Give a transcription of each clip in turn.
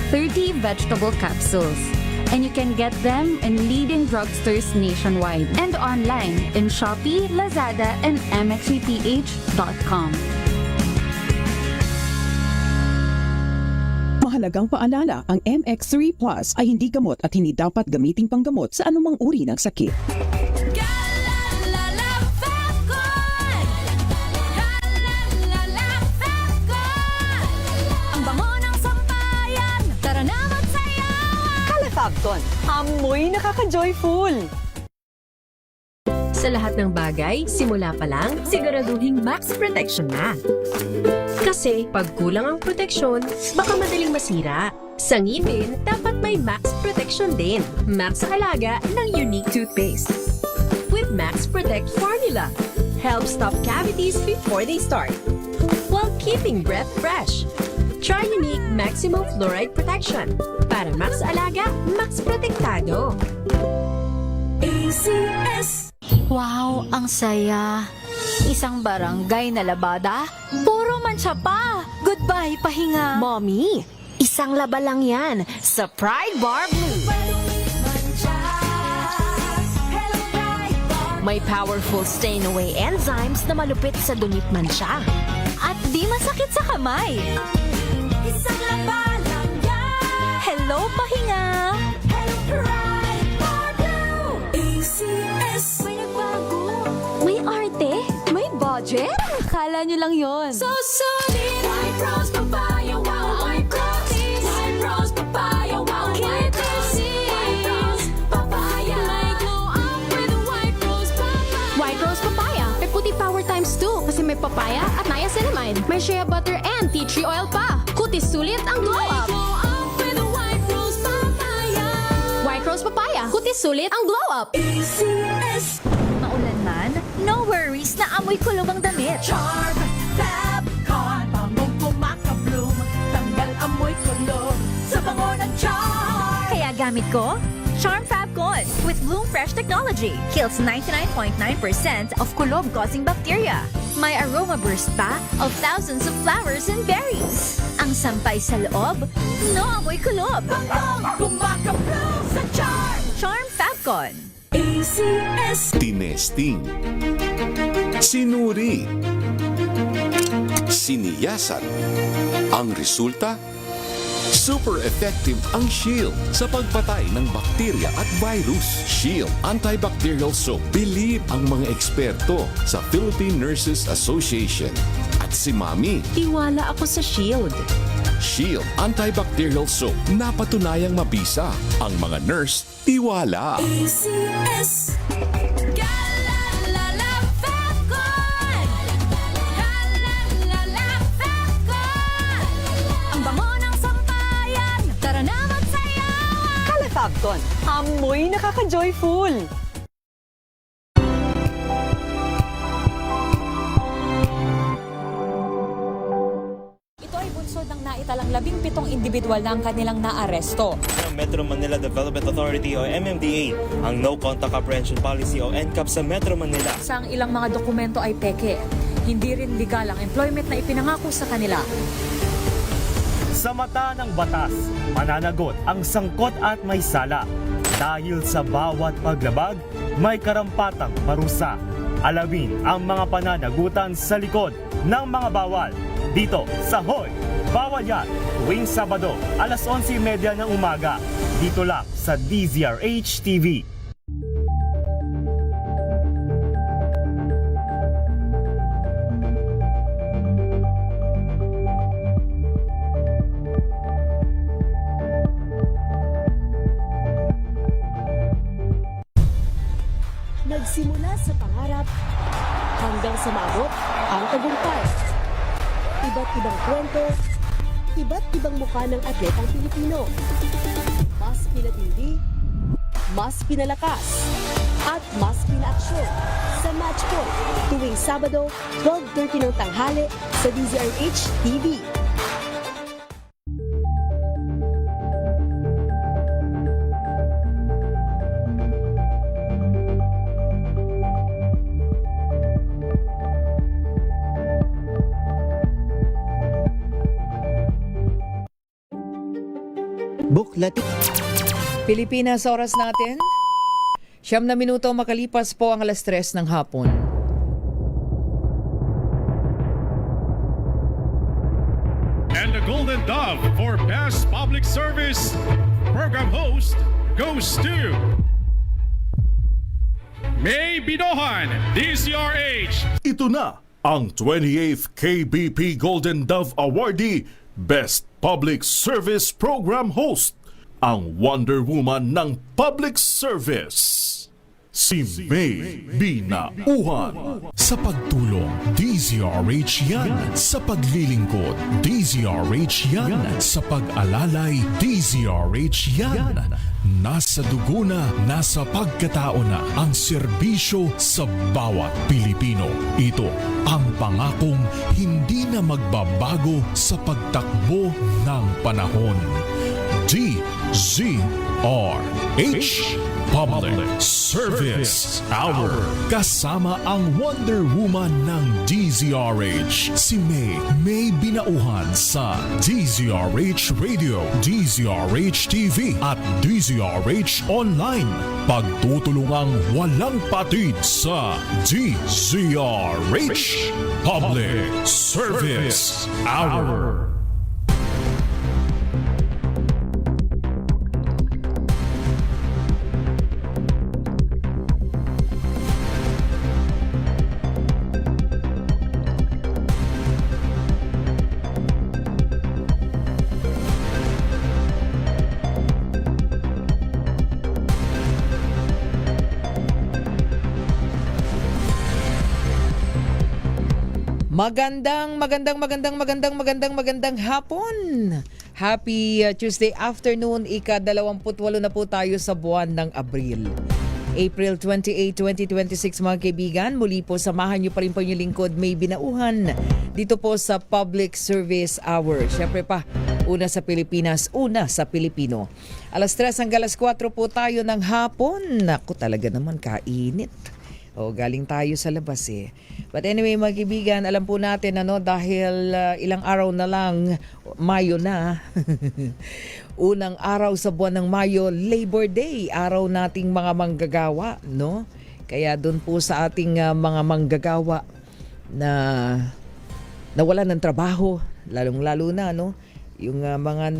30 vegetable capsules. And you can get them in leading drugstores nationwide and online in Shopee, Lazada, and mxvph.com. Mahalagang paalala, ang MX3 Plus ay hindi gamot at hindi dapat gamiting panggamot sa anumang uri ng sakit. Ang bango ng sampayan, tara na magsayawan! Calafabcon, amoy nakaka-joyful! Sa lahat ng bagay, simula pa lang, siguraduhing max protection na. Kasi pag kulang ang proteksyon, baka madaling masira. Sa ngipin, dapat may max protection din. Max sa alaga ng Unique Toothpaste. With Max Protect Formula, help stop cavities before they start, while keeping breath fresh. Try Unique Maximum Fluoride Protection. Para max alaga, max protektado. ACS! Wow, ang saya. Isang barangay na labada, puro mancha pa. Goodbye, pahinga. Mommy, isang laba lang yan sa Pride Bar Blue. May powerful stain-away enzymes na malupit sa dunit mancha. At di masakit sa kamay. Isang laba lang yan! Hello, pahinga. Hello, Pride Bar Blue! ACS! May nagbago. May arte. May budget. Kala nyo lang yon. So solid! White Rose Papaya, wow! White Rose! White Rose Papaya, wow! White Rose! White Rose Papaya! May glow up with White Rose Papaya. White Rose Papaya. May puti power times 2 kasi may papaya at niacinamide. May shea butter and tea tree oil pa. Kutis sulit ang glow up. Glow up with White Rose Papaya! White Rose Papaya. Kutis sulit ang glow up. ACS! Maulan man, no worries na amoy kulog ang damit. Charm Fabcon, bangong kumaka-bloom, tanggal amoy kulog sa bango ng charm. Kaya gamit ko, Charm Fabcon with Bloom Fresh Technology. Kills 99.9% of kulob-causing bacteria. May aroma burst pa of thousands of flowers and berries. Ang sampay sa loob, no amoy kulob. Bangong kumaka-bloom sa charm. Charm Fabcon. ACS! Tinesting, sinuri, siniyasan. Ang resulta? Super effective ang Shield sa pagpatay ng bakterya at virus. Shield Antibacterial Soap. Believe ang mga eksperto sa Philippine Nurses Association. At si Mami, Tiwala ako sa Shield. Shield Antibacterial Soap. Napatunayang mabisa. Ang mga nurse, tiwala. ACS! Ang bango ng sampayan, tara na magsayawan! Calafabcon, amoy nakaka-joyful! Ito ay bunsod ng naitalang 17 individual na ang kanilang naaresto. Ng Metro Manila Development Authority o MMDA ang No Contact Apprehension Policy o NCAP sa Metro Manila. Sa ang ilang mga dokumento ay peke. Hindi rin legal ang employment na ipinangako sa kanila. Sa mata ng batas, mananagot ang sangkot at may sala. Dahil sa bawat paglabag, may karampatang parusa. Alamin ang mga pananagutan sa likod ng mga bawal. Dito sa Hoy! Bawal Yan! Tuwing Sabado, alas 11:30 ng umaga. Dito lang sa DZRH TV. Nagsimula sa pangarap hanggang sa maabot ang tagumpay. Iba't ibang kwento, iba't ibang mukha ng atletang Pilipino. Mas pinatindi, mas pinalakas, at mas pinaaksyon sa Match Point tuwing Sabado, 12:30 ng tanghali sa DZRH TV. Buklatin. Pilipinas, oras natin. 9 minuto makalipas po ang 3:00 ng hapon. And the Golden Dove for Best Public Service Program Host goes to May Binohan, DCRH. Ito na ang 28th KBP Golden Dove Awardee Best Public Service Program Host, ang Wonder Woman ng Public Service, si May Binauhan. Sa pagtulong, DZRH yan. Sa paglilingkod, DZRH yan. Sa pag-alalay, DZRH yan. Nasa dugo na, nasa pagkatao na ang serbisyo sa bawat Pilipino. Ito ang pangakong hindi na magbabago sa pagtakbo ng panahon. DZRH Public Service Hour. Kasama ang Wonder Woman ng DZRH, si May Binauhan sa DZRH Radio, DZRH TV at DZRH Online. Pagtutulungang walang patid sa DZRH Public Service Hour. Magandang hapon. Happy Tuesday afternoon. Ika-28 na po tayo sa buwan ng Abril. April 28, 2026 mga kaibigan. Muli po samahan niyo pa rin po yung lingkod May Binauhan dito po sa Public Service Hour. Siyempre pa, una sa Pilipinas, una sa Pilipino. 3:00 hanggang 4:00 po tayo ng hapon. Naku, talaga naman kainit. Galing tayo sa labas eh. But anyway mga kaibigan, alam po natin dahil ilang araw na lang, Mayo na. Unang araw sa buwan ng Mayo, Labor Day, araw nating mga manggagawa, no? Kaya doon po sa ating mga manggagawa na nawalan ng trabaho, lalong-lalo na, no? Yung mga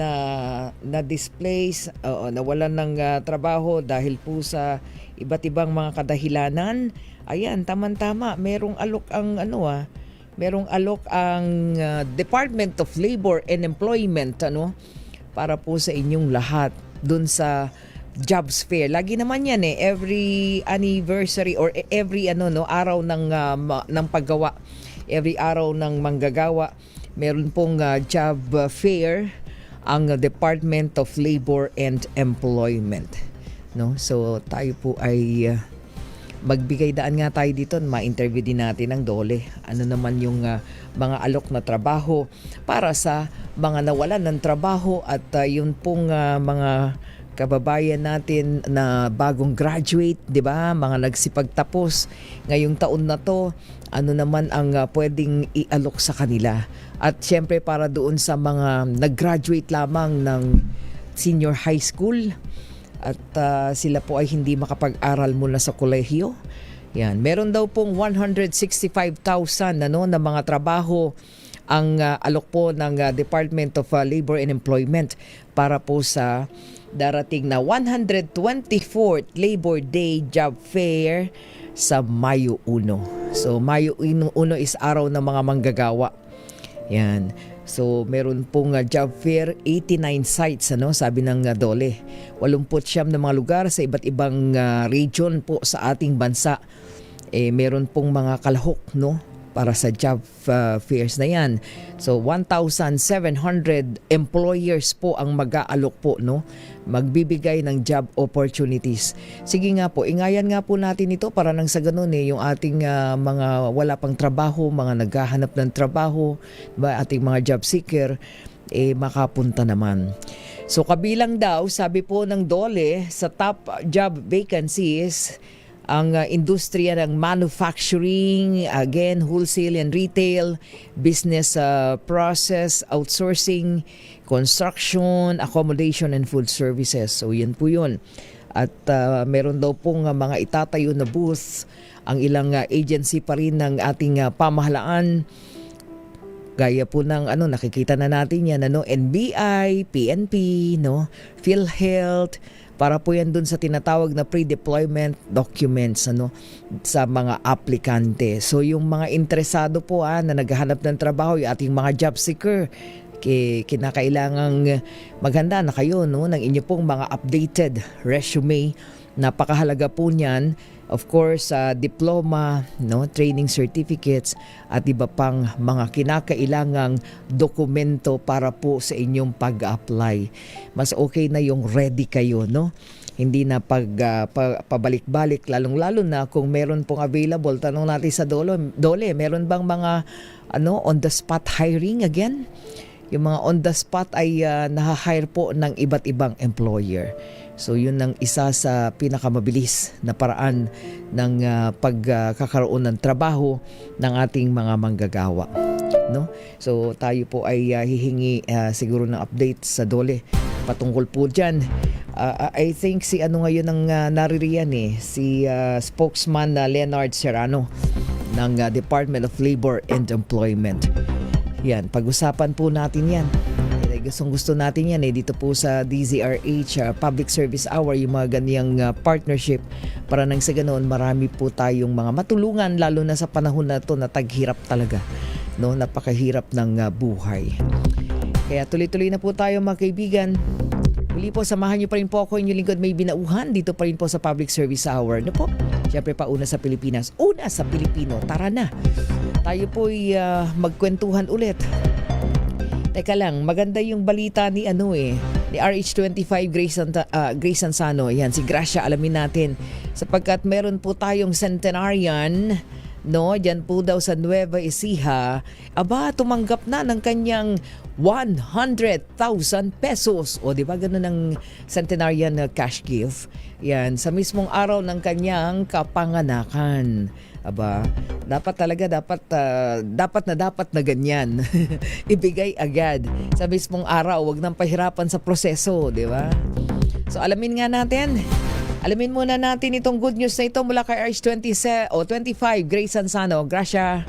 na-displace, nawalan ng trabaho dahil po sa iba't ibang mga kadahilanan. Ayan, tama-tama, merong alok ang Department of Labor and Employment para po sa inyong lahat dun sa jobs fair. Lagi naman yan every anniversary or every araw ng paggawa, every araw ng manggagawa, meron pong job fair ang Department of Labor and Employment. No? So tayo po ay magbigay daan nga tayo dito, ma-interview din natin ang DOLE. Ano naman yung mga alok na trabaho para sa mga nawalan ng trabaho at yun pong mga kababayan natin na bagong graduate, 'di ba? Mga nagsipagtapos ngayong taon na 'to, ano naman ang pwedeng ialok sa kanila. At syempre para doon sa mga nag-graduate lamang ng senior high school at sila po ay hindi makapag-aral mula sa kolehiyo. Yan, meron daw pong 165,000 na mga trabaho ang alok po ng Department of Labor and Employment para po sa darating na 124th Labor Day Job Fair sa Mayo 1. So Mayo 1 is araw ng mga manggagawa. Yan. So meron pong job fair, 89 sites sabi ng DOLE. 89 na mga lugar sa iba't ibang region po sa ating bansa. Meron pong mga kalahok para sa job fairs na yan. So 1,700 employers po ang mag-aalok po magbibigay ng job opportunities. Sige nga po, ingayan nga po natin ito para nang sa ganun yung ating mga wala pang trabaho, mga naghahanap ng trabaho, ating mga job seeker makapunta naman. So kabilang daw, sabi po ng DOLE, sa top job vacancies ang industriya ng manufacturing, again, wholesale and retail, business process, outsourcing, construction, accommodation, and food services. So, yun po yun. At meron daw pong mga itatayo na booth ang ilang agency pa rin ng ating pamahalaan. Gaya po ng nakikita na natin yan, NBI, PNP, PhilHealth, para po yan dun sa tinatawag na pre-deployment documents sa mga aplikante. So yung mga interesado po na naghahanap ng trabaho, yung ating mga job seeker, kinakailangang maghanda na kayo ng inyo pong mga updated resume. Napakahalaga po niyan, of course, diploma, training certificates at iba pang mga kinakailangang dokumento para po sa inyong pag-apply. Mas okay na yung ready kayo, hindi na pabalik-balik, lalong-lalo na kung meron pong available. Tanong natin sa Dole, meron bang mga on the spot hiring again? Yung mga on the spot ay naha-hire po ng iba't ibang employer. So yun ang isa sa pinakamabilis na paraan ng pagkakaroon ng trabaho ng ating mga manggagawa. So tayo po ay hihingi siguro ng update sa Dole patungkol po dyan. I think si ngayon ang naririyan si spokesman Leonard Serrano ng Department of Labor and Employment. Yan, pag-usapan po natin yan. Gusto natin yan dito po sa DZRH Public Service Hour, yung mga ganyang partnership para nang sa ganoon marami po tayong mga matulungan, lalo na sa panahon na to na taghirap talaga, napakahirap ng buhay. Kaya tuloy-tuloy na po tayo mga kaibigan. Muli po, samahan niyo pa rin po ako, inyong lingkod May Binauhan, dito pa rin po sa Public Service Hour. Po? Siyempre pa una sa Pilipinas, una sa Pilipino. Tara na, tayo po'y magkwentuhan ulit. Teka lang, maganda yung balita ni ni RH25 Grace Ansano. Yan, si Gracia, alamin natin. Sapagkat meron po tayong centenarian, dyan po daw sa Nueva Ecija. Aba, tumanggap na ng kanyang 100,000 pesos. O, di ba ganun ang centenarian cash gift? Yan, sa mismong araw ng kanyang kapanganakan. Aba, dapat na ganyan. Ibigay agad sa mismong araw, wag nang pahirapan sa proseso, di ba? So alamin muna natin itong good news na ito mula kay RH25 Grace Ansano. Gracia.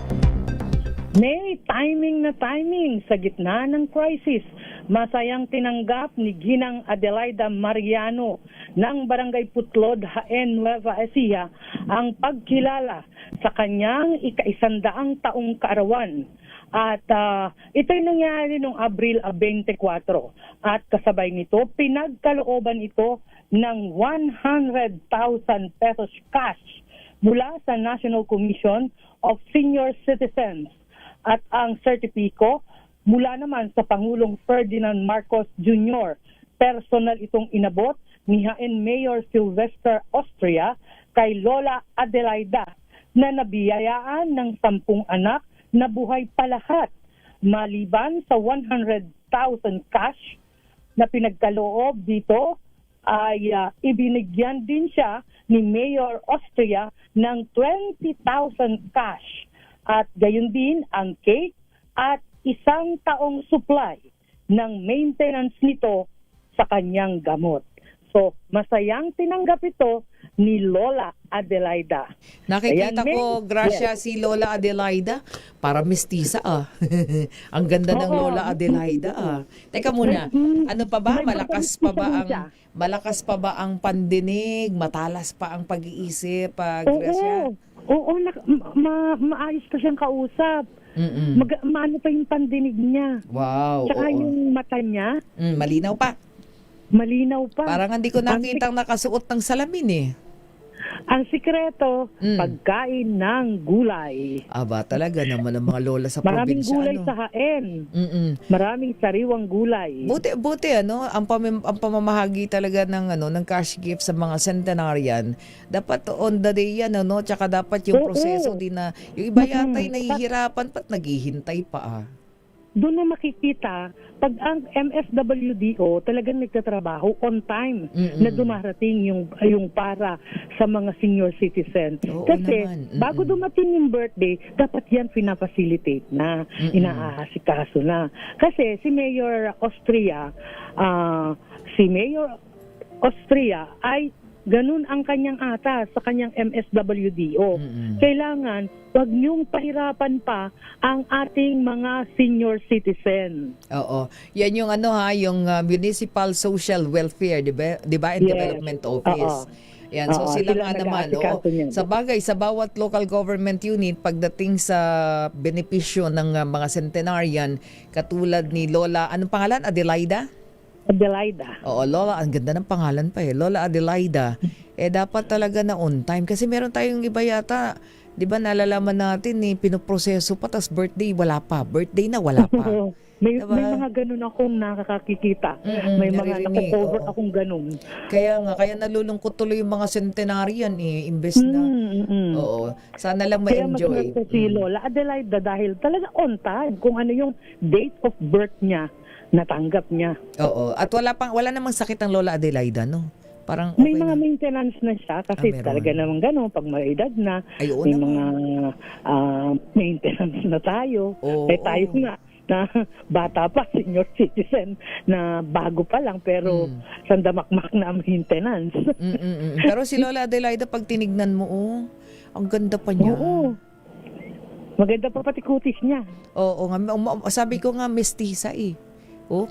May timing sa gitna ng crisis. Masayang tinanggap ni Ginang Adelaida Mariano ng Barangay Putlod, Jaén, Nueva Ecija ang pagkilala sa kanyang ika-100 taong kaarawan. At ito'y nangyari noong Abril 24. At kasabay nito, pinagkalooban ito ng 100,000 pesos cash mula sa National Commission of Senior Citizens. At ang sertipiko mula naman sa Pangulong Ferdinand Marcos Jr. Personal itong inabot ni Jaén Mayor Sylvester Austria kay Lola Adelaida na nabiyayaan ng 10 anak na buhay pa lahat. Maliban sa 100,000 cash na pinagkaloob dito, ay ibinigyan din siya ni Mayor Austria ng 20,000 cash. At gayon din ang cake at 1 taong supply ng maintenance nito sa kanyang gamot. So, masayang tinanggap ito ni Lola Adelaida. Nakikita ko, Gracia, si Lola Adelaida. Para mestiza Ang ganda ng Lola Adelaida Teka muna, ano pa ba? Malakas pa ba ang pandinig? Matalas pa ang pag-iisip, Gracia? Oo, maayos pa siyang kausap. Maano pa yung pandinig niya. Wow. Tsaka yung mata niya. Malinaw pa. Parang hindi ko nakitang nakasuot ng salamin Ang sikreto, pagkain ng gulay. Aba, talaga naman ang mga lola sa maraming probinsya. Maraming gulay sa Jaén. Maraming sariwang gulay. Buti ang pamamahagi talaga ng cash gift sa mga centenarian. Dapat on the day yan, tsaka dapat yung proseso din na, yung iba yata'y nahihirapan, pat naghihintay pa Doon na makikita pag ang MSWDO talagang nagtatrabaho on time na dumarating yung para sa mga senior citizens. Kasi bago dumating yung birthday, dapat yan pinapacilitate na, inaasikaso na. Kasi si Mayor Austria ay ganun ang kanyang atas sa kanyang MSWDO. Kailangan, wag niyong pahirapan pa ang ating mga senior citizen. Oo. Yan yung yung Municipal Social Welfare, di ba? And Yes. Development Office. Yan, so Oo, sila sila nga naman, nag-aasikaso niyan. sa bagay, sa bawat local government unit, pagdating sa benepisyo ng mga centenarian, katulad ni Lola, anong pangalan? Adelaida? Oo, Lola, ang ganda ng pangalan pa Lola Adelaida. Dapat talaga na on time. Kasi meron tayong iba yata, di ba nalalaman natin, pinoproseso pa, tas birthday, wala pa. Birthday na, wala pa. May mga ganun akong nakakakita. May mga nakukover akong ganun. Kaya nalulungkot tuloy yung mga centenarian imbes na. Oo. Sana lang ma-enjoy. Kaya si Lola Adelaida dahil talaga on time kung ano yung date of birth niya, natanggap niya. Oo. At wala namang sakit ang Lola Adelaida, no? Parang okay may mga maintenance na siya kasi talaga naman gano'n pag may edad na. May mga maintenance na tayo. Tayo nga na bata pa, senior citizen na bago pa lang pero sandamakmak na ang maintenance. Pero si Lola Adelaida pag tinignan mo, ang ganda pa niya. Oo. Maganda pa pati kutis niya. Oo nga, sabi ko nga mestiza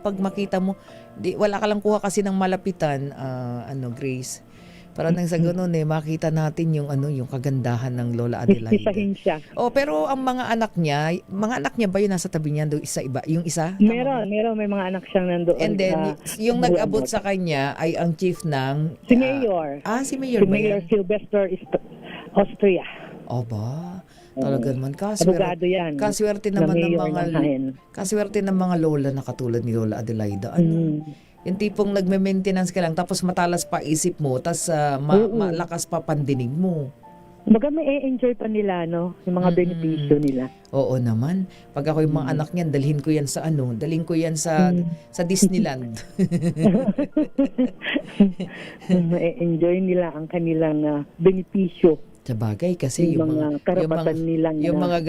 pag makita mo, wala ka lang kuha kasi ng malapitan, Grace. Para nang sa ganun makita natin yung kagandahan ng Lola Adelaida. Isahin siya. Pero ang mga anak niya ba yun nasa tabi niya doon yung isa? Meron, may mga anak siyang nandoon. And then yung nag-abot sa kanya ay ang chief ng si Mayor. Si Mayor. Si Mayor Sylvester Austria. Ba? Talaga naman abogado yan. Kaswerte naman ng mga lola na katulad ni Lola Adelaida. Yung tipong nagme-maintenance ka lang tapos matalas pa isip mo tapos malakas pa pandinig mo. Baga may enjoy pa nila yung mga benepisyo nila. Oo naman. Pag ako yung mga anak niyan, dalhin ko yan sa sa Disneyland. May-enjoy nila ang kanilang benepisyo. Sa bagay kasi yung mga karapatan nilang yung mga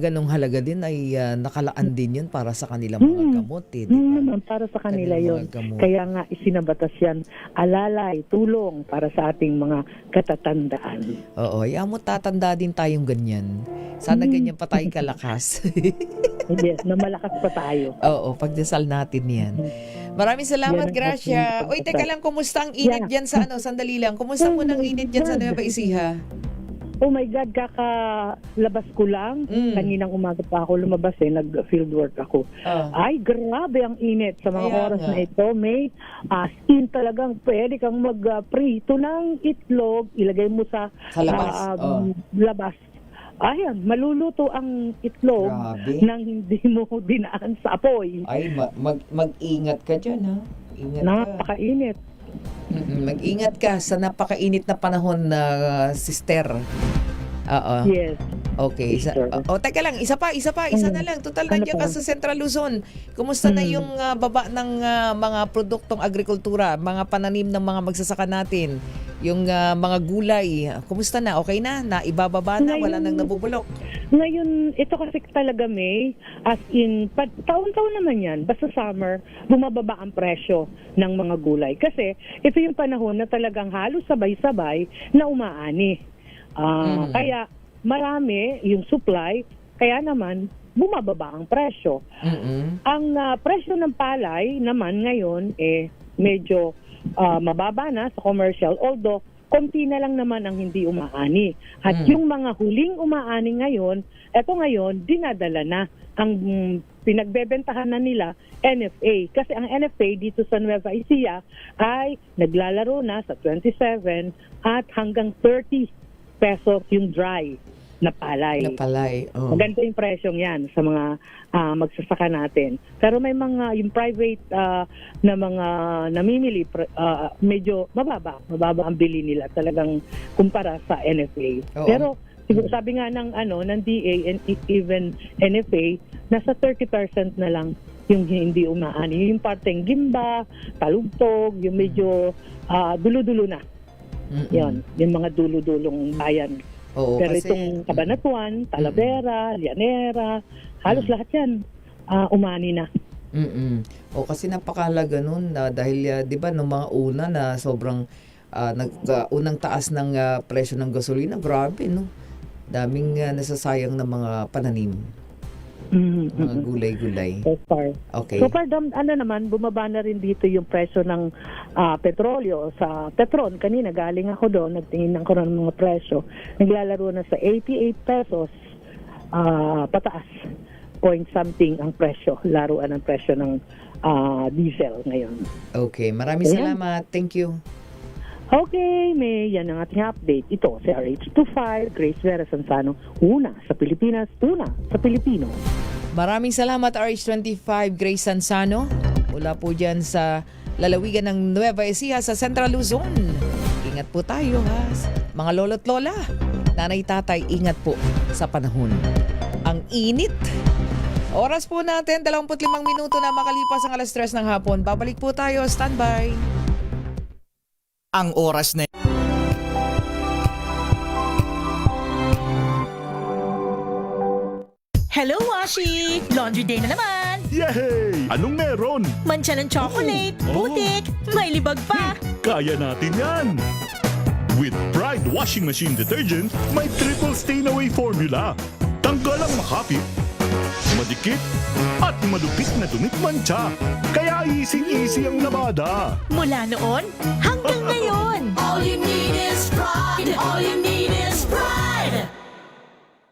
ganong halaga din ay nakalaan din yun para sa kanilang mga gamot diba? Para sa kanila yun. Kaya nga isinabatas yan, alalay, tulong para sa ating mga katatandaan. Oo, mo tatanda din tayong ganyan. Sana ganyan pa tayong kalakas. Yes, na malakas pa tayo. Oo, pagdasal natin yan. Maraming salamat, Gracia. Uy, teka lang, kumusta ang init dyan sa sandali lang. Kumusta mo ng init dyan sa Nueva Ecija? Oh my God, kakalabas ko lang. Kaninang umaga pa ako lumabas nag-field work ako. Ay, grabe ang init sa mga oras na ito. May as in talagang pwede kang mag-prito ng itlog, ilagay mo sa labas. Ayan, maluluto ang itlog nang hindi mo dinaan sa apoy. Ay, mag-ingat ka dyan, ha? Napakainit. Mag-ingat ka sa napakainit na panahon na sister. Yes. Okay. Teka lang, isa na lang. Total, nandiyan ka sa Central Luzon. Kumusta na yung baba ng mga produktong agrikultura, mga pananim ng mga magsasaka natin? Yung mga gulay, kumusta na? Okay na? Naibababa na? Wala nang nabubulok? Ngayon, ito kasi talaga as in, taon-taon naman yan. Basta summer, bumababa ang presyo ng mga gulay. Kasi ito yung panahon na talagang halos sabay-sabay na umaani. Kaya marami yung supply, kaya naman bumababa ang presyo. Ang presyo ng palay naman ngayon medyo mababa na sa commercial, although konti na lang naman ang hindi umaani. At yung mga huling umaani ngayon, dinadala na ang pinagbebentahan na nila NFA. Kasi ang NFA dito sa Nueva Ecija ay naglalaro na sa 27 at hanggang 30 pesos yung dry na palay. Maganda yung presyong yan sa mga magsasaka natin. Pero may mga yung private na mga namimili medyo mababa ang bili nila talagang kumpara sa NFA. Pero sabi nga ng DA and even NFA, nasa 30% na lang yung hindi umaani. Yung parteng gimba, talugtog, yung medyo dulo-dulo na. Yan, yung mga dulo-dulong bayan. Oo, Pero kasi- itong Cabanatuan, Talavera, Llanera, halos lahat yan umani na. O kasi napakahalaga nun dahil 'di ba nung mga una na sobrang unang taas ng presyo ng gasolina, grabe no. Daming nasasayang na mga pananim. Mga gulay-gulay. So far. Okay. So far, naman, bumaba na rin dito yung presyo ng petrolyo sa Petron. Kanina, galing ako doon, nagtingin ako ng mga presyo. Naglalaro na sa 88 pesos pataas. Point something ang presyo. Laruan ang presyo ng diesel ngayon. Okay, maraming Ayan. salamat. Thank you. Okay, may yan ang ating update. Ito, si RH25, Grace Vera Sansano, una sa Pilipinas, una sa Pilipino. Maraming salamat RH25 Grace Sansano. Mula po dyan sa lalawigan ng Nueva Ecija sa Central Luzon. Ingat po tayo ha. Mga lolo't lola, nanay tatay, ingat po sa panahon. Ang init. Oras po natin, 25 minuto na makalipas ang 3:00 ng hapon. Babalik po tayo, standby. Ang oras na Hello, Washi! Laundry day na naman! Yay! Anong meron? Mancha ng chocolate, putik, may libag pa! Kaya natin yan! With Pride Washing Machine Detergent, may triple stain-away formula. Tanggal ang makapit, madikit, at malupit na dumit mancha. Kaya easy-easy ang labada. Mula noon hanggang ngayon! All you need is pride. All you need is pride.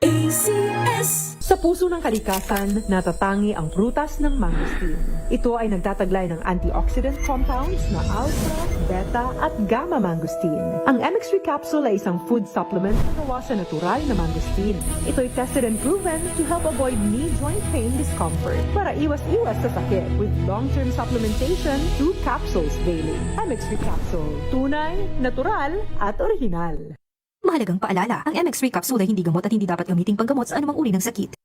ACS. Sa puso ng kalikasan, natatangi ang prutas ng mangosteen. Ito ay nagtataglay ng antioxidant compounds na alpha, beta at gamma mangosteen. Ang MX3 capsule ay isang food supplement na gawa sa natural na mangosteen. Ito ay tested and proven to help avoid knee joint pain discomfort para iwas-iwas sa sakit with long-term supplementation through capsules daily. MX3 capsule, tunay, natural at original. Mahalagang paalala, ang MX3 capsule ay hindi gamot at hindi dapat gamiting panggamot sa anumang uri ng sakit.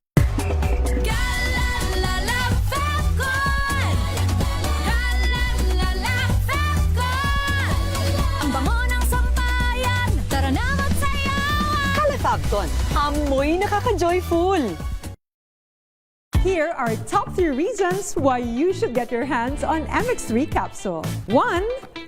Ang bango ng sampayan. Tara na magsayawan. Calefabcon, amoy nakaka-joyful. Here are top 3 reasons why you should get your hands on MX3 capsule. 1.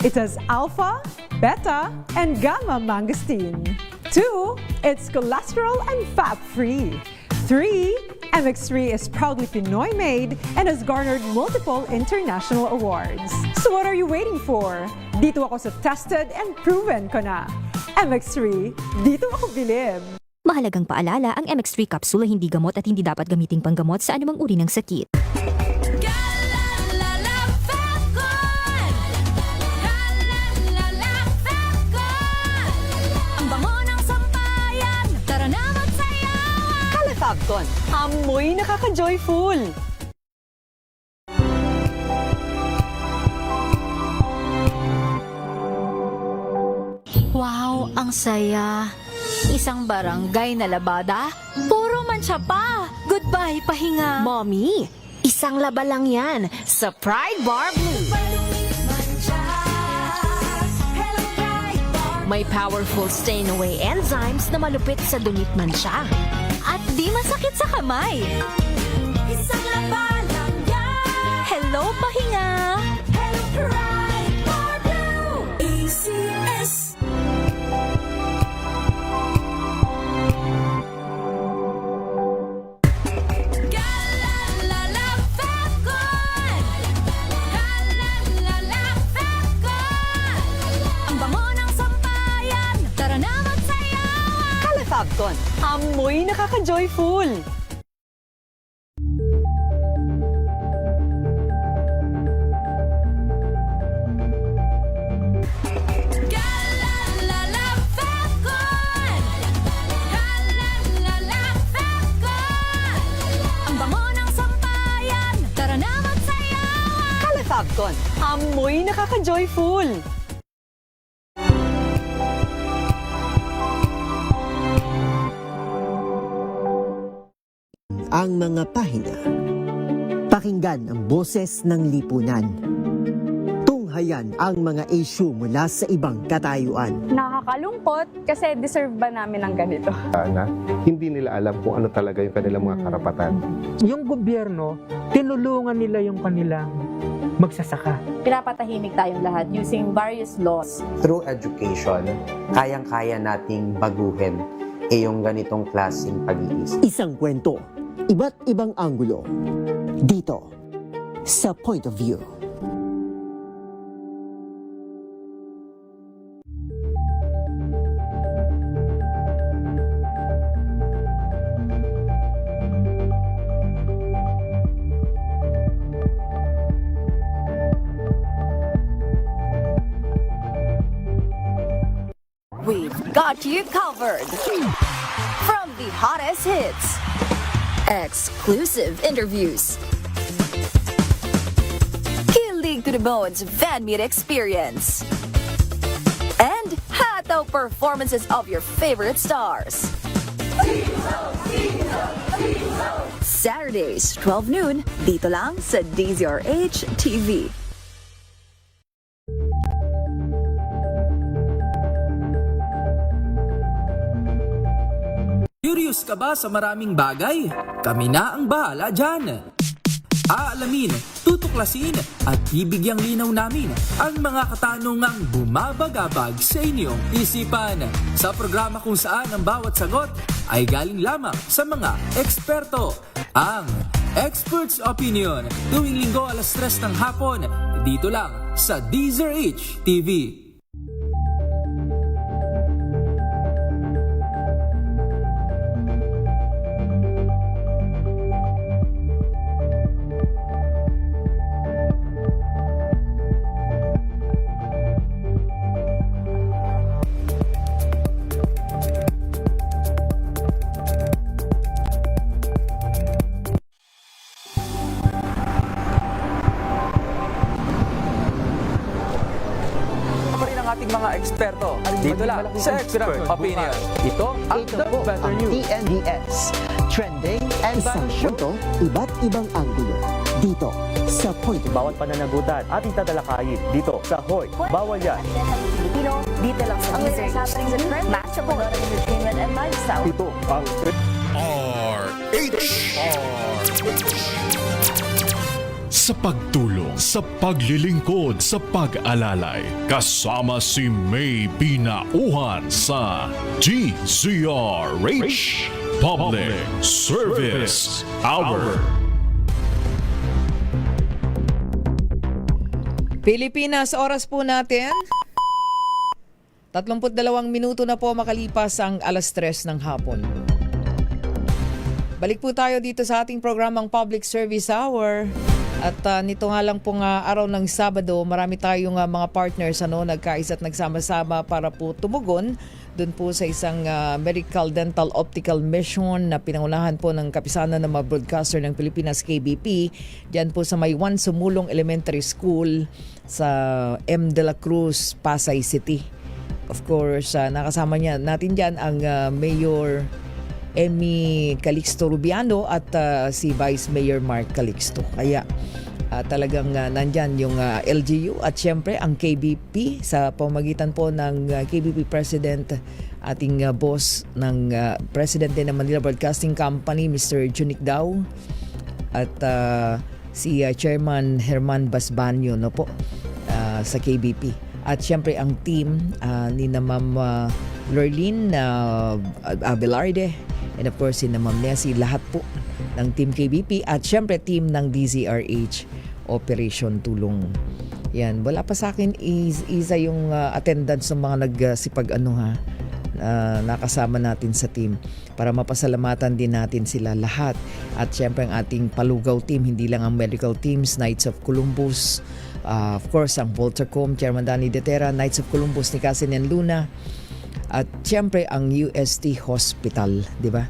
It has alpha, beta, and gamma mangosteen. 2. It's cholesterol and fat-free. 3. MX3 is proudly Pinoy made and has garnered multiple international awards. So what are you waiting for? Dito ako sa tested and proven ko na. MX3, dito ako bilib. Mahalagang paalala, ang MX3 capsule ay hindi gamot at hindi dapat gamiting panggamot sa anumang uri ng sakit. Ang bango ng sampayan. Tara na magsayawan. Calefabcon, amoy nakaka-joyful. Wow, ang saya. Isang barangay na labada, puro mancha pa. Goodbye, pahinga. Mommy, isang laba lang yan sa Pride Bar Blue. May powerful stain-away enzymes na malupit sa dumit mancha. At di masakit sa kamay. Isang laba lang yan. Hello, pahinga. Hello, Pride Bar Blue. ACS. Ang bango ng sampayan. Tara na magsayawan. Calefabcon, amoy nakaka-joyful. Ang bango ng sampayan. Tara na magsayawan. Calefabcon, amoy nakaka-joyful. Ang mga pahina. Pakinggan ang boses ng lipunan. Tunghayan ang mga issue mula sa ibang katayuan. Nakakalungkot kasi deserve ba namin ng ganito? Na hindi nila alam kung ano talaga yung kanilang mga karapatan. Yung gobyerno, tinulungan nila yung kanilang magsasaka. Pinapatahimik tayong lahat using various laws. Through education, kayang-kaya nating baguhin yung ganitong klaseng pag-iisip. Isang kwento, iba't ibang anggulo. Dito, sa Point of View. We've got you covered. From the hottest hits, exclusive interviews, kilig to the bones fan meet experience, and hataw performances of your favorite stars. Saturdays, 12 noon, dito lang sa DZRH TV. Curious ka ba sa maraming bagay? Kami na ang bahala dyan. Aalamin, tutuklasin at bibigyang linaw namin ang mga katanungang bumabagabag sa inyong isipan. Sa programa kung saan ang bawat sagot ay galing lamang sa mga eksperto. Ang Expert's Opinion, tuwing linggo alas 3 ng hapon, dito lang sa DZRH TV. Mga eksperto dito lang sa Expert Opinion. Ito ang The Better News. TNDS, trending and kwento, iba't ibang anggulo. Dito sa Point of View. Bawat pananagutan ating tatalakayin dito sa Hoy. Bawal yan. Dito lang sa DZRH. Matchable entertainment and lifestyle. Ito ang RH. Sa pagtulong, sa paglilingkod, sa pag-alalay, kasama si May Binauhan sa DZRH Public Service Hour. Pilipinas, oras po natin 32 minuto na po makalipas ang alas 3 ng hapon. Balik po tayo dito sa ating programang Public Service Hour. At nito nga lang pong araw ng Sabado, marami tayong mga partners nagkaisa at nagsama-sama para po tumugon doon po sa isang medical, dental, optical mission na pinangunahan po ng kapisanan ng mga broadcaster ng Pilipinas KBP. Diyan po sa may Juan Sumulong Elementary School sa M. De La Cruz, Pasay City. Of course, nakasama natin dyan ang Mayor Emmy Calixto Rubiano at si Vice Mayor Mark Calixto. Kaya talagang nandyan yung LGU at syempre ang KBP sa pamagitan po ng KBP President, ating boss ng President din ng Manila Broadcasting Company, Mr. Junik Dao, at si Chairman Herman Basbanyo sa KBP. At syempre ang team ni na Ma'am Lorlene Abelarde, and of course si na Ma'am Nessie, lahat po ng Team KBP at syempre team ng DZRH Operation Tulong. Yan, wala pa sa akin isa yung attendance ng mga nagsipag nakasama natin sa team para mapasalamatan din natin sila lahat. At syempre ang ating palugaw team, hindi lang ang medical teams, Knights of Columbus, of course ang Voltercom, Chairman Danny Detera, Knights of Columbus ni Cassian Luna, at syempre ang UST Hospital, di ba?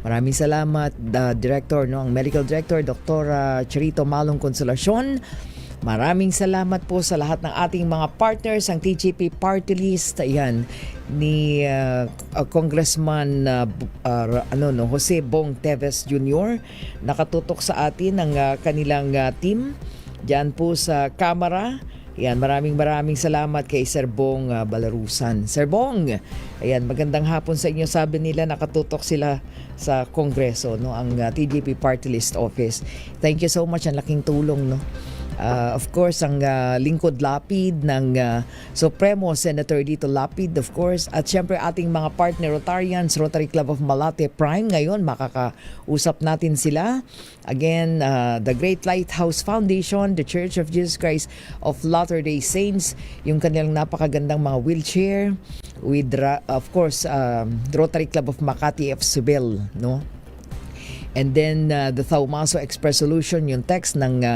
Maraming salamat, Director, ang Medical Director, Dr. Charito Malong Consolacion, Maraming salamat po sa lahat ng ating mga partners, ang TGP Party List, ayan, ni Congressman Jose Bong Teves Jr. Nakatutok sa atin ng kanilang team diyan po sa Kamara. Ayan, maraming salamat kay Sir Bong Balarusan. Sir Bong, ayan, magandang hapon sa inyo. Sabi nila nakatutok sila sa Kongreso, no, ang TGP Party List Office. Thank you so much, ang laking tulong, no. Of course, ang lingkod lapid ng Supremo Senator Dito Lapid, of course. At syempre ating mga partner Rotarians, Rotary Club of Malate Prime. Ngayon, makakausap natin sila. Again, the Great Lighthouse Foundation, the Church of Jesus Christ of Latter-day Saints, yung kanilang napakagandang mga wheelchair. With, of course, Rotary Club of Makati F. Subel, no? And then the Thaumaso Express Solution, yung text ng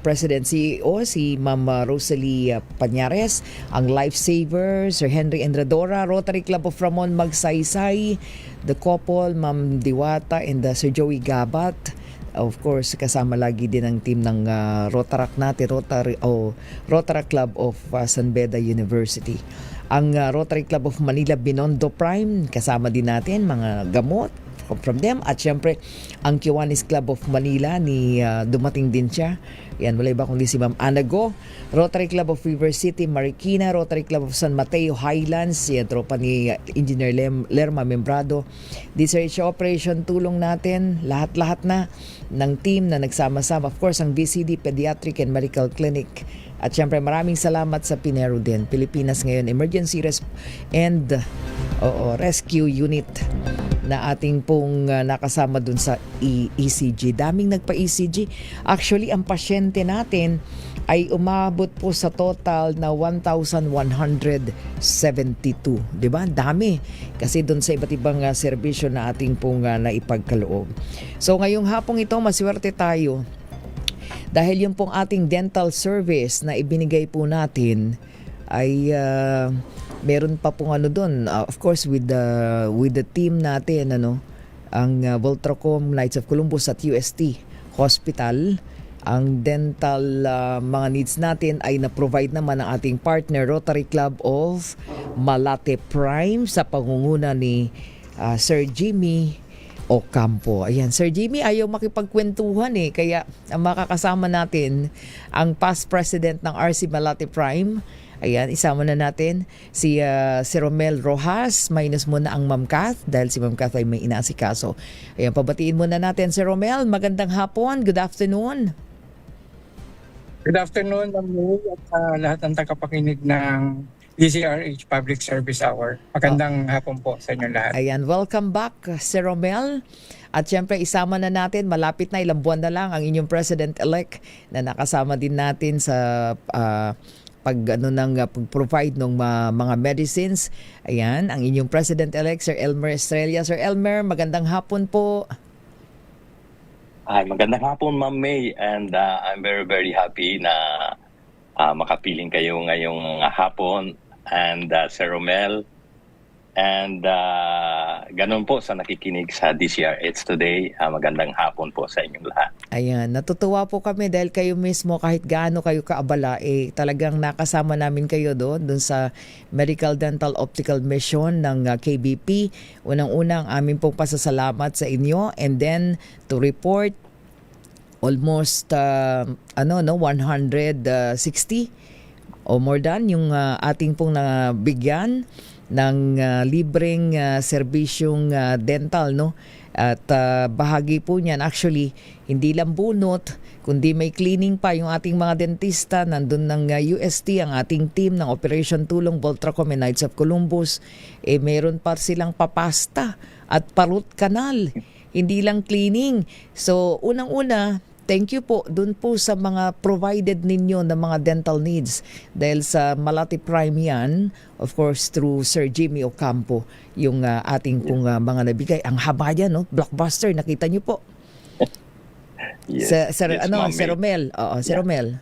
President CEO, si Ma'am Rosalie Pañares, ang Lifesaver, Sir Henry Endradora, Rotary Club of Ramon Magsaysay, the couple, Ma'am Diwata and Sir Joey Gabat. Of course, kasama lagi din ang team ng Rotaract natin, Rotary Club of San Beda University. Ang Rotary Club of Manila Binondo Prime, kasama din natin mga gamot from them. At syempre, ang Kiwanis Club of Manila, dumating din siya. Yan, wala iba kundi si Ma'am Anago. Rotary Club of River City, Marikina. Rotary Club of San Mateo Highlands. Yan, tropa ni Engineer Lerma Membrado. DSRH Operation, tulong natin. Lahat-lahat na ng team na nagsama-sama. Of course, ang BCD Pediatric and Medical Clinic. At syempre, maraming salamat sa Pinero din. Pilipinas ngayon Emergency Rescue Unit na ating pong nakasama dun sa ECG. Daming nagpa-ECG. Actually, ang pasyente natin ay umabot po sa total na 1,172. Diba? Dami. Kasi dun sa iba't ibang serbisyo na ating pong naipagkaloob. So, ngayong hapong ito, maswerte tayo. Dahil yung pong ating dental service na ibinigay po natin ay meron pa pong doon, of course with the team natin, ang Voltrocom Knights of Columbus at UST Hospital. Ang dental mga needs natin ay na-provide naman ng ating partner Rotary Club of Malate Prime sa pangunguna ni Sir Jimmy Ocampo. Ayan, Sir Jimmy, ayaw makipagkwentuhan kaya ang makakasama natin ang past president ng RC Malate Prime. Ayan, isama na natin si Romel Rojas, minus muna ang Ma'am Kath dahil si Ma'am Kath ay may inaasikaso. Ayan, pabatiin muna natin si Romel. Magandang hapon, good afternoon. Good afternoon, Ma'am May, at lahat ng tagapakinig ng DZRH Public Service Hour. Magandang hapon po sa inyo lahat. Ayan, welcome back, Sir Romel. At syempre, isama na natin, malapit na, ilang buwan na lang, ang inyong President-elect na nakasama din natin sa pag-provide ng mga medicines. Ayan, ang inyong President-elect, Sir Elmer Estrella. Sir Elmer, magandang hapon po. Hi, magandang hapon, Ma'am May. And I'm very, very happy na makapiling kayo ngayong hapon. And Sir Romel. And ganun po sa nakikinig sa DCRH today. Magandang hapon po sa inyong lahat. Ayan, natutuwa po kami dahil kayo mismo kahit gaano kayo kaabala, talagang nakasama namin kayo doon sa Medical Dental Optical Mission ng KBP. Unang-unang aming pong pasasalamat sa inyo, and then to report almost 160 o more than yung ating pong nabigyan ng libreng serbisyong dental, no? At bahagi po niyan, actually, hindi lang bunot, kundi may cleaning pa yung ating mga dentista. Nandun ng UST, ang ating team ng Operation Tulong, Voltrocom and Knights of Columbus. Meron pa silang papasta at parut canal. Hindi lang cleaning. So, unang-una, thank you po dun po sa mga provided ninyo na mga dental needs. Dahil sa Malate Prime yan, of course, through Sir Jimmy Ocampo, yung ating pong mga nabigay. Ang haba yan, no? Blockbuster, nakita nyo po. Yes, Sir Romel. Oo, Sir Romel.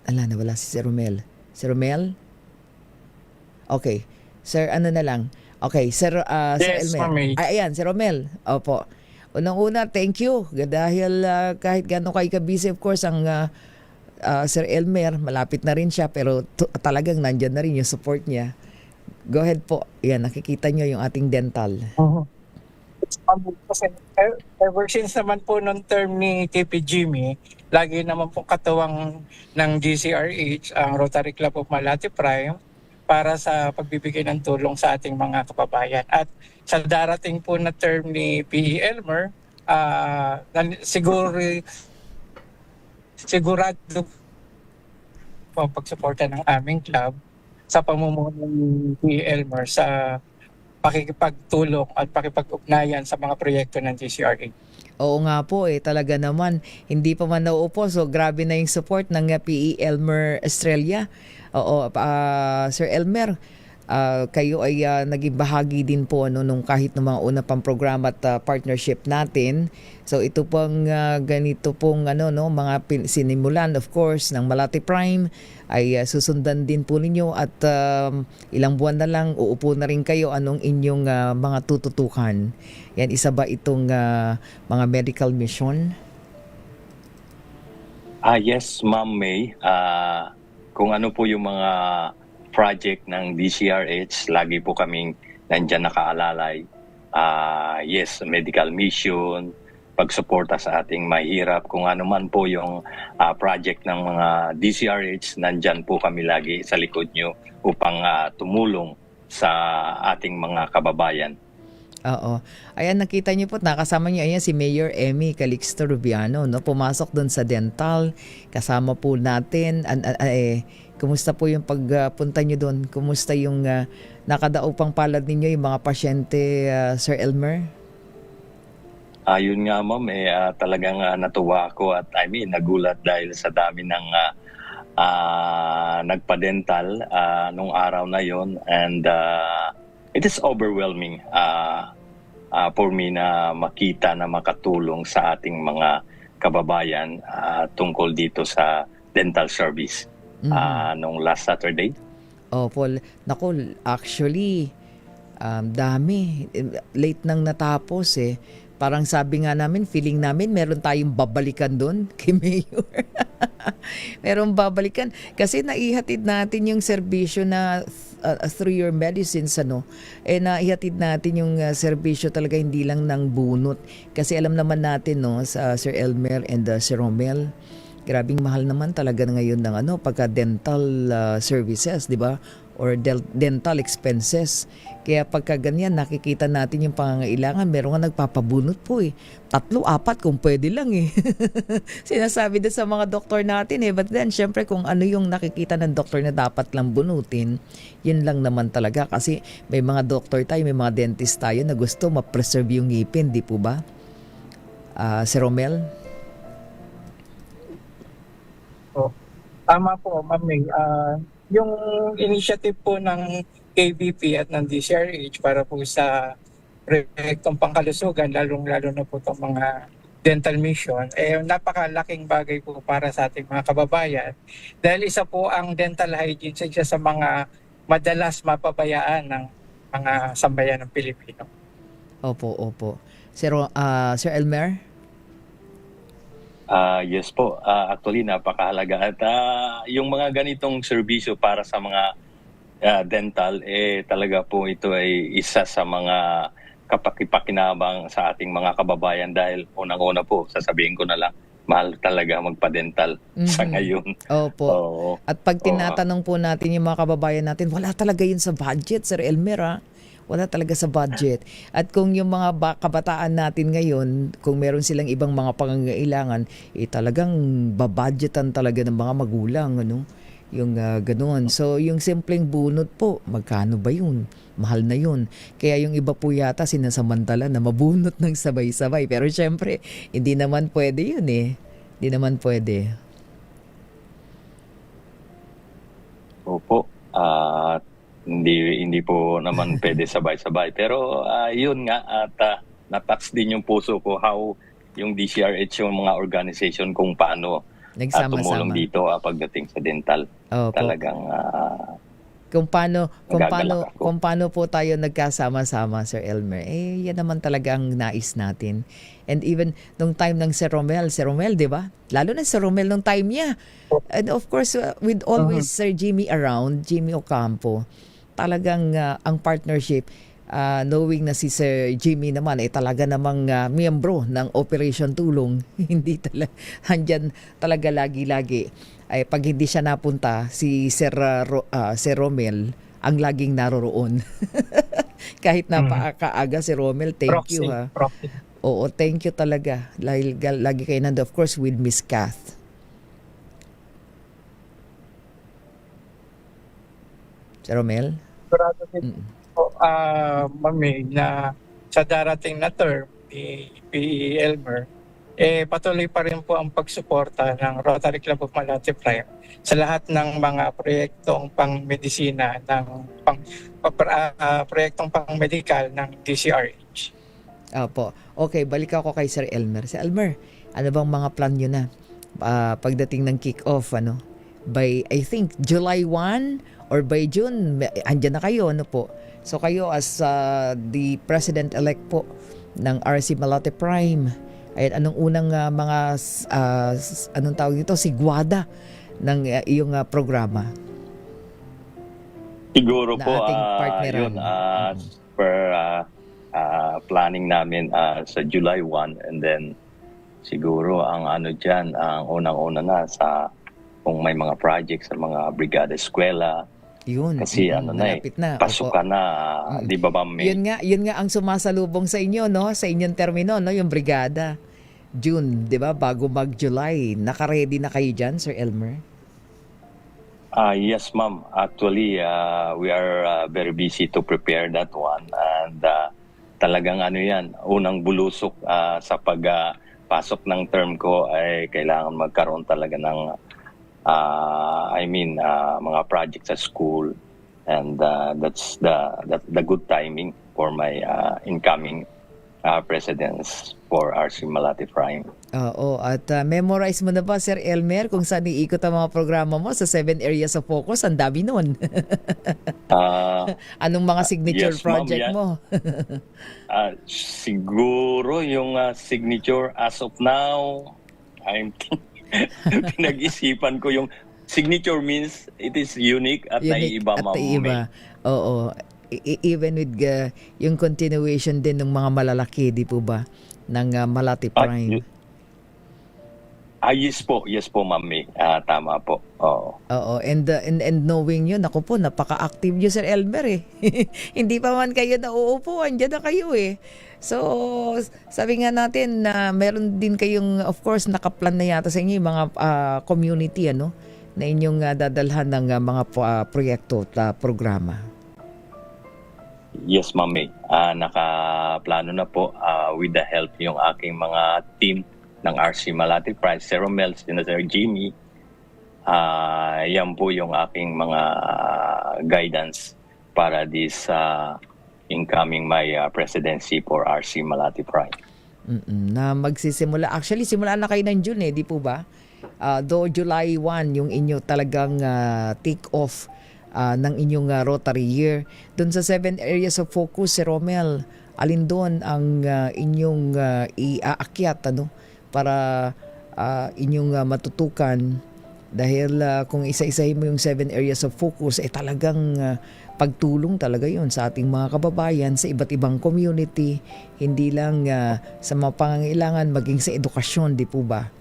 Nawala si Sir Romel. Sir Romel? Okay. Sir, na lang. Okay, Sir Yes, Elmer. Ayan, Sir Romel. Opo. Unang-una, thank you. Dahil kahit gano'n kayo ka-busy, of course, ang Sir Elmer, malapit na rin siya, pero talagang nandyan na rin yung support niya. Go ahead po. Yan, nakikita nyo yung ating dental. Kasi ever since naman po nung term ni KP Jimmy, lagi naman po katuwang ng DCRH ang Rotary Club of Malate Prime para sa pagbibigay ng tulong sa ating mga kababayan. At sa darating po na term ni P.E. Elmer, sigurado po pagsuporta ng aming club sa pamumuno ni P.E. Elmer sa pakikipagtulong at pakipag-ugnayan sa mga proyekto ng DCRH. Oo nga po talaga naman. Hindi pa man nauupo, so grabe na yung support ng P.E. Elmer Estrella. Oo, Sir Elmer, kayo ay naging bahagi din po nung kahit ng mga una pang programa at partnership natin. So ito pong ganito pong mga sinimulan, of course, ng Malate Prime ay susundan din po ninyo at ilang buwan na lang uupo na rin kayo anong inyong mga tututukan. Yan, isa ba itong mga medical mission? Yes, Ma'am May. Kung ano po yung mga project ng DCRH, lagi po kaming nandyan nakaalalay. Yes, medical mission, pagsuporta sa ating mahirap, kung ano man po yung project ng mga DCRH, nandyan po kami lagi sa likod nyo upang tumulong sa ating mga kababayan. Oo. Ayan, nakita niyo po, nakasama niyo ayan si Mayor Emmy Calixto Rubiano, no? Pumasok doon sa dental, kasama po natin. Kumusta po yung pagpunta niyo doon? Kumusta yung nakadaupang palad ninyo yung mga pasyente, Sir Elmer? Yun nga, Ma'am, talagang natuwa ako at nagulat dahil sa dami ng nagpa-dental nung araw na yon, and it is overwhelming for me na makita na makatulong sa ating mga kababayan tungkol dito sa dental service nung last Saturday. Paul, naku, actually, dami. Late nang natapos Parang sabi nga namin, feeling namin meron tayong babalikan doon kay Mayor. Meron babalikan. Kasi naihatid natin yung serbisyo na through your medicines, naihatid natin yung serbisyo talaga hindi lang ng bunot. Kasi alam naman natin, sa Sir Elmer and Sir Romel, grabing mahal naman talaga ngayon ng pagka dental services, di ba? Or dental expenses. Kaya pagka ganyan, nakikita natin yung pangangailangan. Meron nga nagpapabunot po 3, 4 kung pwede lang Sinasabi din sa mga doktor natin But then, syempre kung ano yung nakikita ng doktor na dapat lang bunutin, yun lang naman talaga. Kasi may mga doktor tayo, may mga dentist tayo na gusto ma-preserve yung ngipin, di po ba? Sir Romel? Tama po, Ma'am May. Yung initiative po ng KBP at ng DCRH para po sa proyektong pangkalusugan, lalong-lalo na po itong mga dental mission, napakalaking bagay po para sa ating mga kababayan. Dahil isa po ang dental hygiene isa sa mga madalas mapabayaan ng mga sambayan ng Pilipino. Opo. Sir Elmer? Yes po, actually napakahalaga at yung mga ganitong serbisyo para sa mga dental talaga po ito ay isa sa mga kapakipakinabang sa ating mga kababayan dahil unang-una po sasabihin ko na lang mahal talaga magpa-dental sa ngayon. Opo. At pag tinatanong po natin yung mga kababayan natin, wala talaga yun sa budget, Sir Elmer. Wala talaga sa budget. At kung yung mga kabataan natin ngayon, kung meron silang ibang mga pangangailangan, talagang babudgetan talaga ng mga magulang, yung ganoon. So, yung simpleng bunot po, magkano ba yun? Mahal na yun. Kaya yung iba po yata sinasamantala na mabunot ng sabay-sabay. Pero syempre, hindi naman pwede yun Hindi naman pwede. Opo. Hindi po naman pwede sabay-sabay. Pero yun nga, at natouch din yung puso ko how yung DCRH, yung mga organization kung paano tumulong dito pagdating sa dental. Opo. Talagang kung paano Nagagalak ako. kung paano po tayo nagkasama-sama, Sir Elmer. Yan naman talaga ang nais natin. And even nung time ng Sir Romel, 'di ba? Lalo na Sir Romel nung time niya. And of course, with always Sir Jimmy around, Jimmy Ocampo, talagang ang partnership, knowing na si Sir Jimmy naman ay talaga namang miyembro ng Operation Tulong. Hindi talaga, handyan talaga lagi-lagi. Ay pag hindi siya napunta, si Sir Romel ang laging naroroon. Kahit napakaaga si Romel, thank you ha. Proxy. Oo, thank you talaga. Lagi kayo nando, of course, with Miss Kath. Sir Romel? Sigurado din po, Ma'am May, na sa darating na term ni P. Elmer, patuloy pa rin po ang pagsuporta ng Rotary Club of Malate Prime sa lahat ng mga proyektong pang-medisina, proyektong pang-medical ng DCRH. Opo. Okay, balik ako kay Sir Elmer. Sir Elmer, ano bang mga plan nyo na pagdating ng kick-off? By, I think, July 1 or by June, andyan na kayo, ano po? So kayo as the President-elect po ng RC Malate Prime, ay anong unang mga anong tawag nito, sigwada ng iyong programa? Siguro Na po ating partneran. yun per planning namin sa July 1, and then siguro ang ano diyan, ang unang-una na sa kung may mga projects sa mga brigada eskwela. Yun. Kasi malapit na. Pasukan na, di ba ba May? Yun nga ang sumasalubong sa inyo, no? Sa inyong termino, no? Yung brigada. June, di ba? Bago mag-July. Naka-ready na kayo dyan, Sir Elmer? Yes, ma'am. Actually, we are very busy to prepare that one. And talagang yan, unang bulusok sa pagpasok ng term ko ay kailangan magkaroon talaga ng mga projects sa school, and that's the good timing for my incoming presidents for RC Malate Prime. Oo, at memorize mo na ba, Sir Elmer, kung saan iikot ang mga programa mo sa 7 areas of focus? Ang dami nun. Anong mga signature yes, project mo? Siguro yung signature as of now, pinag-isipan ko yung signature means it is unique at naiiba, at naiiba. Oo. Even with yung continuation din ng mga malalaki, di po ba? Ng Malate Prime. Yes po, Mami. Tama po. Oo. And knowing yun, ako po, napaka-active nyo, Sir Elmer eh. Hindi pa man kayo nauupo, andyan na kayo eh. So, sabi nga natin na meron din kayong, of course, nakaplan na yata sa inyo yung mga community, na inyong dadalhan ng mga proyekto at programa. Yes, Mami. Nakaplano na po with the help yung aking mga team ng RC Malate Prime, Sir Romel, Sir Jimmy. Yan po yung aking mga guidance para this incoming my presidency for RC Malate Prime. Na magsisimula. Actually, simula na kayo ng June di po ba? Though July 1 yung inyo talagang take off ng inyong Rotary year. Doon sa 7 areas of focus, Sir Romel, alin doon ang inyong iaakyat para inyong matutukan? Dahil kung isa-isahin mo yung 7 areas of focus, talagang pagtulong talaga yon sa ating mga kababayan sa iba't ibang community, hindi lang sa mga pangangailangan, maging sa edukasyon, di po ba?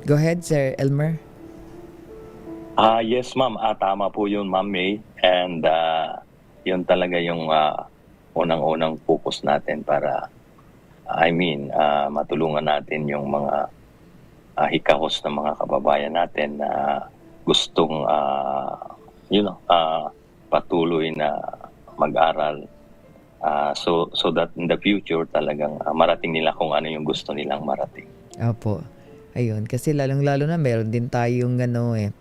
Go ahead, Sir Elmer. Yes, ma'am. Tama po yun, Ma'am May. And yun talaga yung unang-unang focus natin para matulungan natin yung mga hikahos ng mga kababayan natin na gustong patuloy na mag-aral so that in the future talagang marating nila kung ano yung gusto nilang marating. Opo. Ayun, kasi lalong-lalo na meron din tayong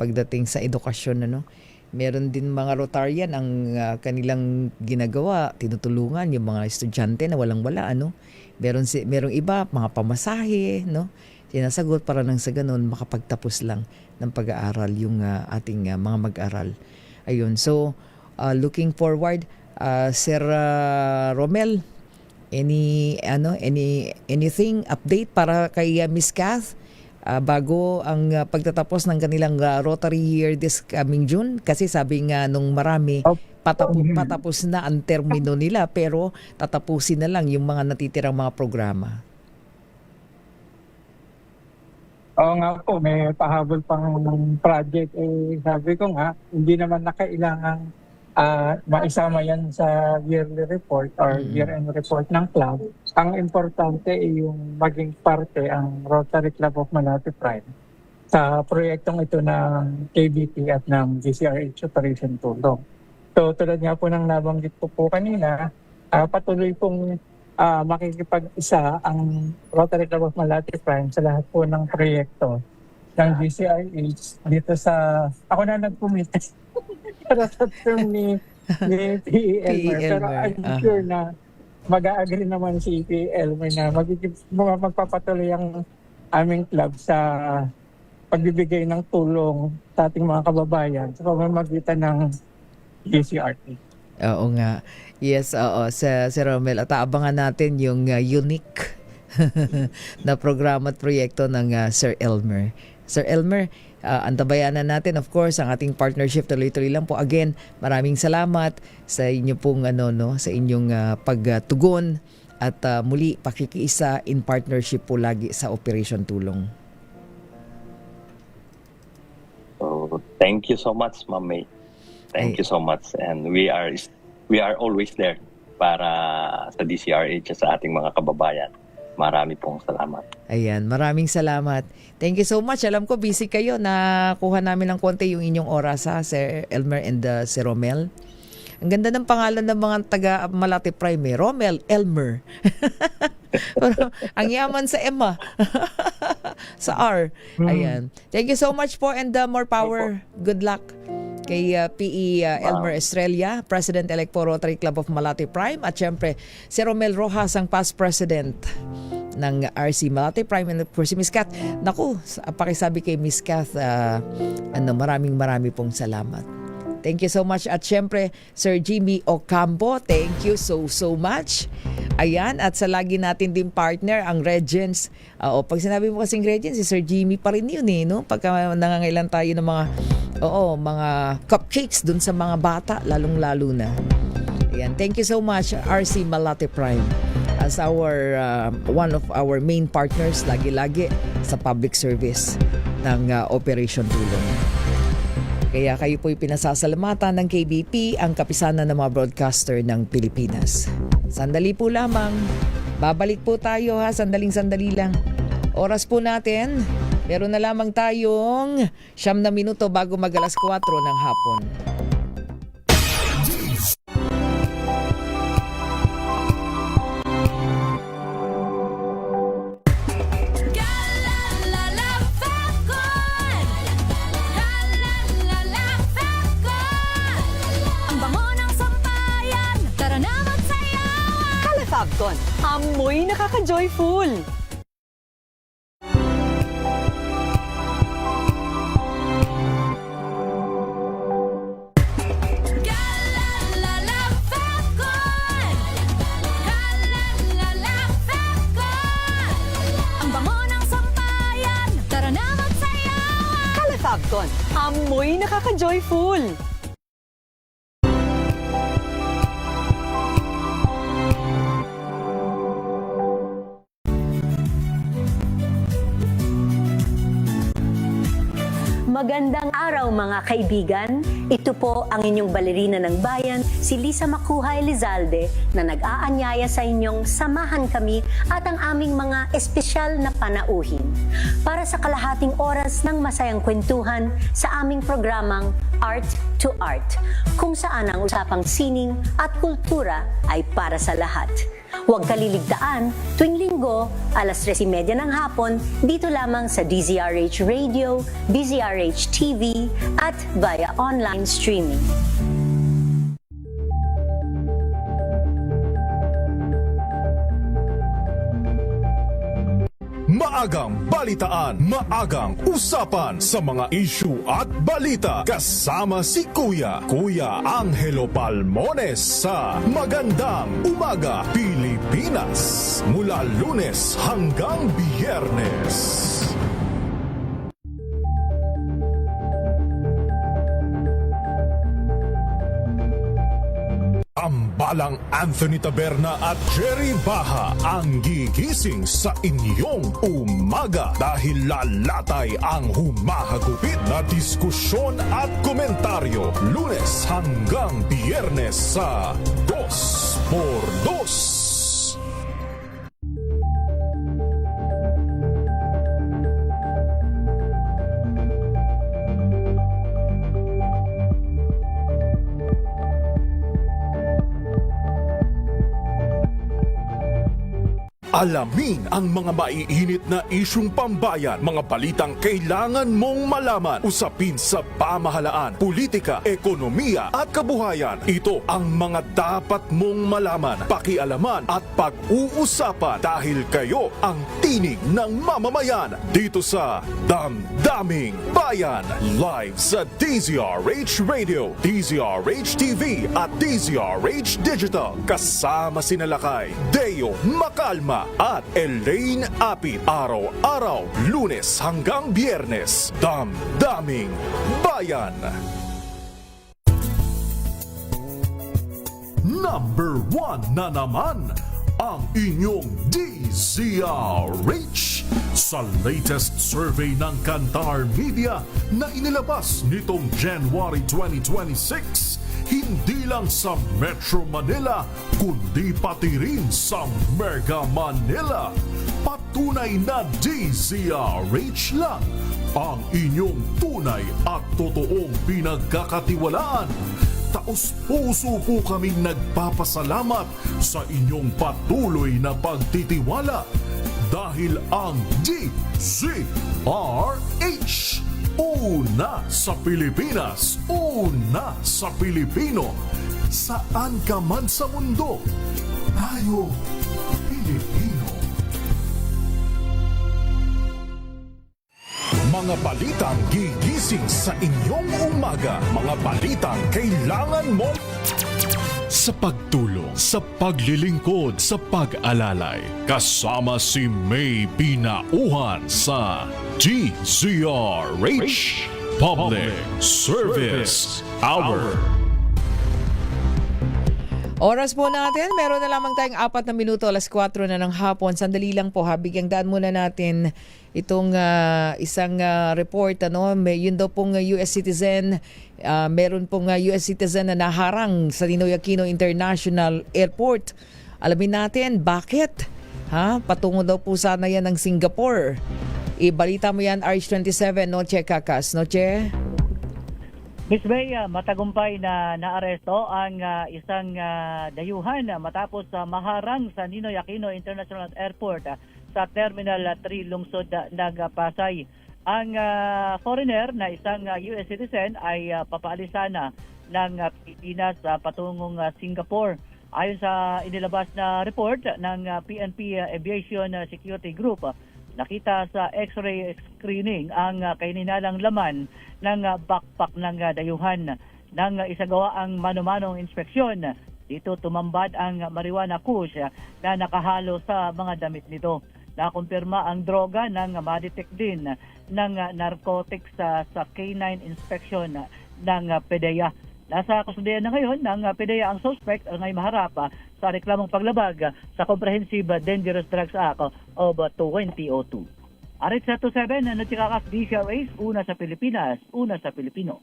pagdating sa edukasyon Meron din mga Rotarian ang kanilang ginagawa, tinutulungan yung mga estudyante na walang-wala, ano. Merong iba, mga pamasahe, no. Sinasagot para nang sa ganun makapagtapos lang ng pag-aaral yung ating mga mag-aral. Ayun. So, looking forward, Sir Romel, anything update para kay Miss Kath bago ang pagtatapos ng kanilang Rotary year this coming June? Kasi sabi nga nung marami, patapos na ang termino nila pero tatapusin na lang yung mga natitirang mga programa. Oo nga po, may pahabol pang project. Sabi ko nga, hindi naman na kailangan maisama yan sa yearly report or year-end report ng club. Ang importante ay yung maging parte ang Rotary Club of Malate Prime sa proyektong ito ng KBP at ng GCRH Operation Tulong. So tulad nga po ng nabanggit ko po kanina, patuloy pong makikipag-isa ang Rotary Club of Malate Prime sa lahat po ng proyekto ng GCRH dito sa... Ako na nag-commit para sa term ni PE Elmer. Pero I'm sure na mag-a-agree naman si PE Elmer na magpapatuloy ang aming club sa pagbibigay ng tulong sa ating mga kababayan sa pamamagitan ng GCRT. Oo nga. Yes, oo. Sa Romel, at aabangan natin yung unique na programa at proyekto ng Sir Elmer. Sir Elmer, antabayanan natin of course ang ating partnership, tuloy-tuloy lang po. Again, maraming salamat sa inyo pong sa inyong pagtugon at muli pakikiisa in partnership po lagi sa Operation Tulong. So, thank you so much, Ma'am May. Thank you so much, and we are always there para sa DCRH sa ating mga kababayan. Marami pong salamat. Ayan, maraming salamat. Thank you so much. Alam ko busy kayo. Nakuha namin ng konti yung inyong oras, Sir Elmer and Sir Romel. Ang ganda ng pangalan ng mga taga Malate Prime, Romel, Elmer. Pero, ang yaman sa Emma. Sa R. Ayan. Thank you so much po and more power. Good luck kay PE Elmer Estrella, President-elect po Rotary Club of Malate Prime, at syempre si Romel Rojas, ang past president ng RC Malate Prime, and of course si Miss Kath. Naku, pakisabi kay Miss Kath, maraming pong salamat. Thank you so much. At syempre, Sir Jimmy Ocampo, thank you so much. Ayan, at sa lagi natin din partner, ang Regents. Pag sinabi mo kasing Regents, si Sir Jimmy pa rin yun no? Pagka nangangailan tayo ng mga cupcakes dun sa mga bata, lalong-lalo na. Ayan, thank you so much, RC Malate Prime, as our one of our main partners lagi-lagi sa public service ng Operation Tulong. Kaya kayo po'y pinasasalamatan ng KBP, ang kapisanan ng mga broadcaster ng Pilipinas. Sandali po lamang. Babalik po tayo sandaling-sandali lang. Oras po natin, meron na lamang tayong 9 na minuto bago mag-alas 4 ng hapon. Fabcon, amoy nakaka-joyful! Ang bango ng sampayan, tara na magsayawan! Kala Fabcon, amoy nakaka-joyful! Magandang araw mga kaibigan. Ito po ang inyong balerina ng bayan, si Lisa Makuhay Lizalde, na nag-aanyaya sa inyong samahan kami at ang aming mga espesyal na panauhin para sa kalahating oras ng masayang kwentuhan sa aming programang Art to Art, kung saan ang usapang sining at kultura ay para sa lahat. Huwag kaliligtaan tuwing Linggo, alas 3:30 ng hapon, dito lamang sa DZRH Radio, DZRH TV, at via online streaming. Maagang balitaan, maagang usapan sa mga issue at balita kasama si Kuya Angelo Palmones sa Magandang Umaga Pilipinas mula Lunes hanggang Biyernes. Ambalang Anthony Taberna at Jerry Baha ang gigising sa inyong umaga dahil lalatay ang humahagupit na diskusyon at komentaryo Lunes hanggang Biyernes sa 2x2. Alamin ang mga maiinit na isyung pambayan, mga balitang kailangan mong malaman, usapin sa pamahalaan, politika, ekonomiya at kabuhayan. Ito ang mga dapat mong malaman, pakialaman at pag-uusapan dahil kayo ang tinig ng mamamayan dito sa Damdaming Bayan. Live sa DZRH Radio, DZRH TV at DZRH Digital. Kasama sina Lakay, Deo Macalma at Elaine Apit. Araw-araw, Lunes hanggang Biyernes. Damdaming Bayan. Number 1 na naman ang inyong DZRH sa latest survey ng Kantar Media na inilabas nitong January 2026. Hindi lang sa Metro Manila, kundi pati rin sa Mega Manila. Patunay na DZRH lang ang inyong tunay at totoong pinagkakatiwalaan. Taos-puso po kaming nagpapasalamat sa inyong patuloy na pagtitiwala dahil ang DZRH una sa Pilipinas, una sa Pilipino. Saan ka man sa mundo, tayo Pilipino. Mga balitang gigising sa inyong umaga, mga balitang kailangan mo sa pagtulong, sa paglilingkod, sa pag-alalay. Kasama si May Binauhan sa DZRH Public Service Hour. Oras po natin, meron na lamang tayong 4 na minuto, alas 4 na ng hapon. Sandali lang po, bigyang daan muna natin itong isang report. Yun daw pong US citizen, meron pong US citizen na naharang sa Ninoy Aquino International Airport. Alamin natin, bakit? Patungo daw po sana yan ng Singapore. Ibalita mo yan, RH27, Noche Kakas. Noche? Miss May, matagumpay na naaresto ang isang dayuhan matapos maharang sa Ninoy Aquino International Airport sa Terminal 3 lungsod ng Pasay. Ang foreigner na isang US citizen ay papaalisan ng Pilipinas patungong Singapore. Ayon sa inilabas na report ng PNP Aviation Security Group, nakita sa X-ray screening ang kahininalang laman ng backpack ng dayuhan. Nang isagawa ang mano-manong inspeksyon, dito tumambad ang marijuana kush na nakahalo sa mga damit nito. Nakumpirma ang droga nang ma-detect din ng narcotics sa K9 inspection ng PDEA. Nasa kustudiyan na ngayon ng PDEA ang suspect ngay maharap sa reklamong paglabag sa Comprehensive Dangerous Drugs Act of 2002. RH27, Nochikakas, DZRH, una sa Pilipinas, una sa Pilipino.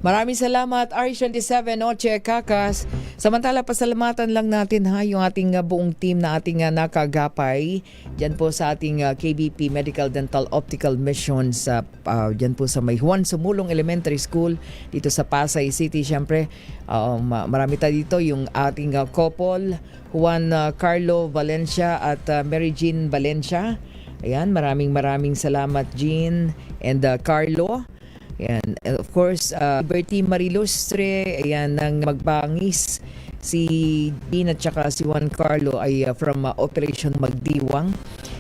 Maraming salamat, R27 Noche Kakas. Samantala, pasalamatan lang natin yung ating buong team na ating nakagapay dyan po sa ating KBP Medical Dental Optical Mission sa dyan po sa may Juan Sumulong Elementary School dito sa Pasay City. Siyempre, marami tayo dito yung ating couple, Juan Carlo Valencia at Mary Jean Valencia. Ayan, maraming salamat, Jean and Carlo. Ayan. And of course, Liberty Marilustre, ayan, ng Magbangis. Si Dean at saka si Juan Carlo ay from Operation Magdiwang.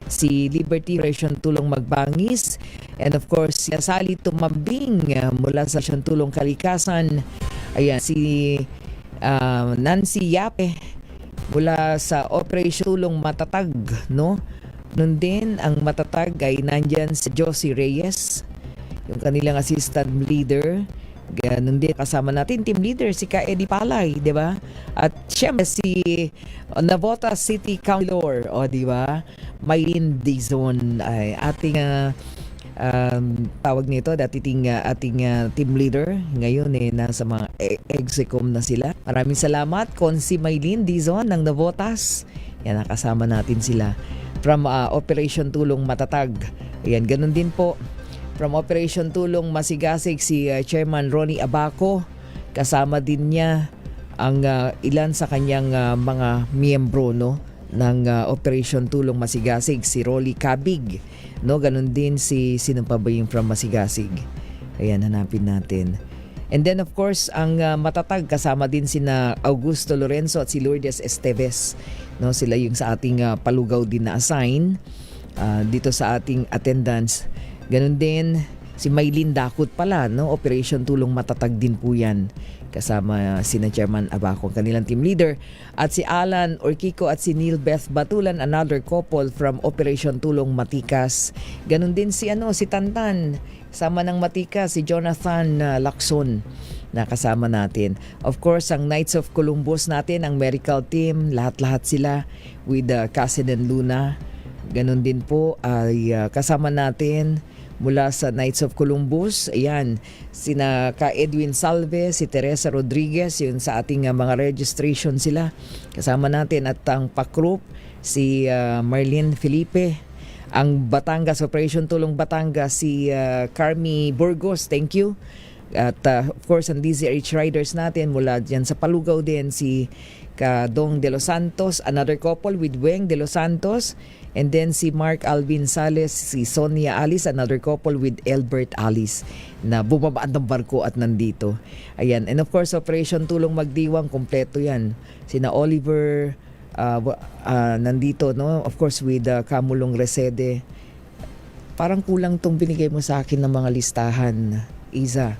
Si Liberty Operation Tulong Magbangis. And of course, si Sally Tumambing mula sa Operation Tulong Kalikasan. Ayan, si Nancy Yape mula sa Operation Tulong Matatag, no? Nun din, ang Matatag ay nandyan si Josie Reyes, yung kanilang assistant leader. Ganun din kasama natin team leader si Ka Eddie Palay, 'di ba? At syempre si Navotas City Councilor, di ba? Maylin Dizon ay ating tawag nito ating team leader ngayon nasa mga execom na sila. Maraming salamat Konsi Maylin Dizon ng Navotas. Yan, nakasama natin sila from Operation Tulong Matatag. Ayan, ganun din po from Operation Tulong Masigasig si Chairman Ronnie Abaco. Kasama din niya ang ilan sa kanyang mga miyembro, no, ng Operation Tulong Masigasig, si Rolly Cabig, no, ganun din si sino pa ba yung from Masigasig. Ayan, hanapin natin. And then of course ang Matatag, kasama din sina Augusto Lorenzo at si Lourdes Esteves, no, sila yung sa ating palugaw din na assign dito sa ating attendance. Ganun din si Maylin Dakut pala, no, Operation Tulong Matatag din po yan, kasama sina Chairman Abaco, kanilang team leader, at si Alan Orquico at si Neil Beth Batulan, another couple from Operation Tulong Matikas. Ganun din si si Tantan, sama ng Matikas, si Jonathan Lacson, na kasama natin. Of course, ang Knights of Columbus natin, ang medical team, lahat-lahat sila with Cassidy and Luna. Ganun din po ay kasama natin mula sa Knights of Columbus. Ayan, sina Ka Edwin Salve, si Teresa Rodriguez, yun sa ating mga registration sila. Kasama natin at ang Pakrup, si Marlene Felipe. Ang Batangas, Operation Tulong Batangas, si Carmi Burgos, thank you. At of course, ang DZRH Riders natin mula dyan sa Palugaw din, si Kadong De Los Santos, another couple with Weng De Los Santos. And then si Mark Alvin Sales, si Sonia Alice, another couple with Albert Alice, na bumabaan ng barko at nandito. Ayan. And of course, Operation Tulong Magdiwang, kompleto yan. Sina Oliver, nandito, no? Of course, with Kamulong Resede. Parang kulang tong binigay mo sa akin ng mga listahan, Iza.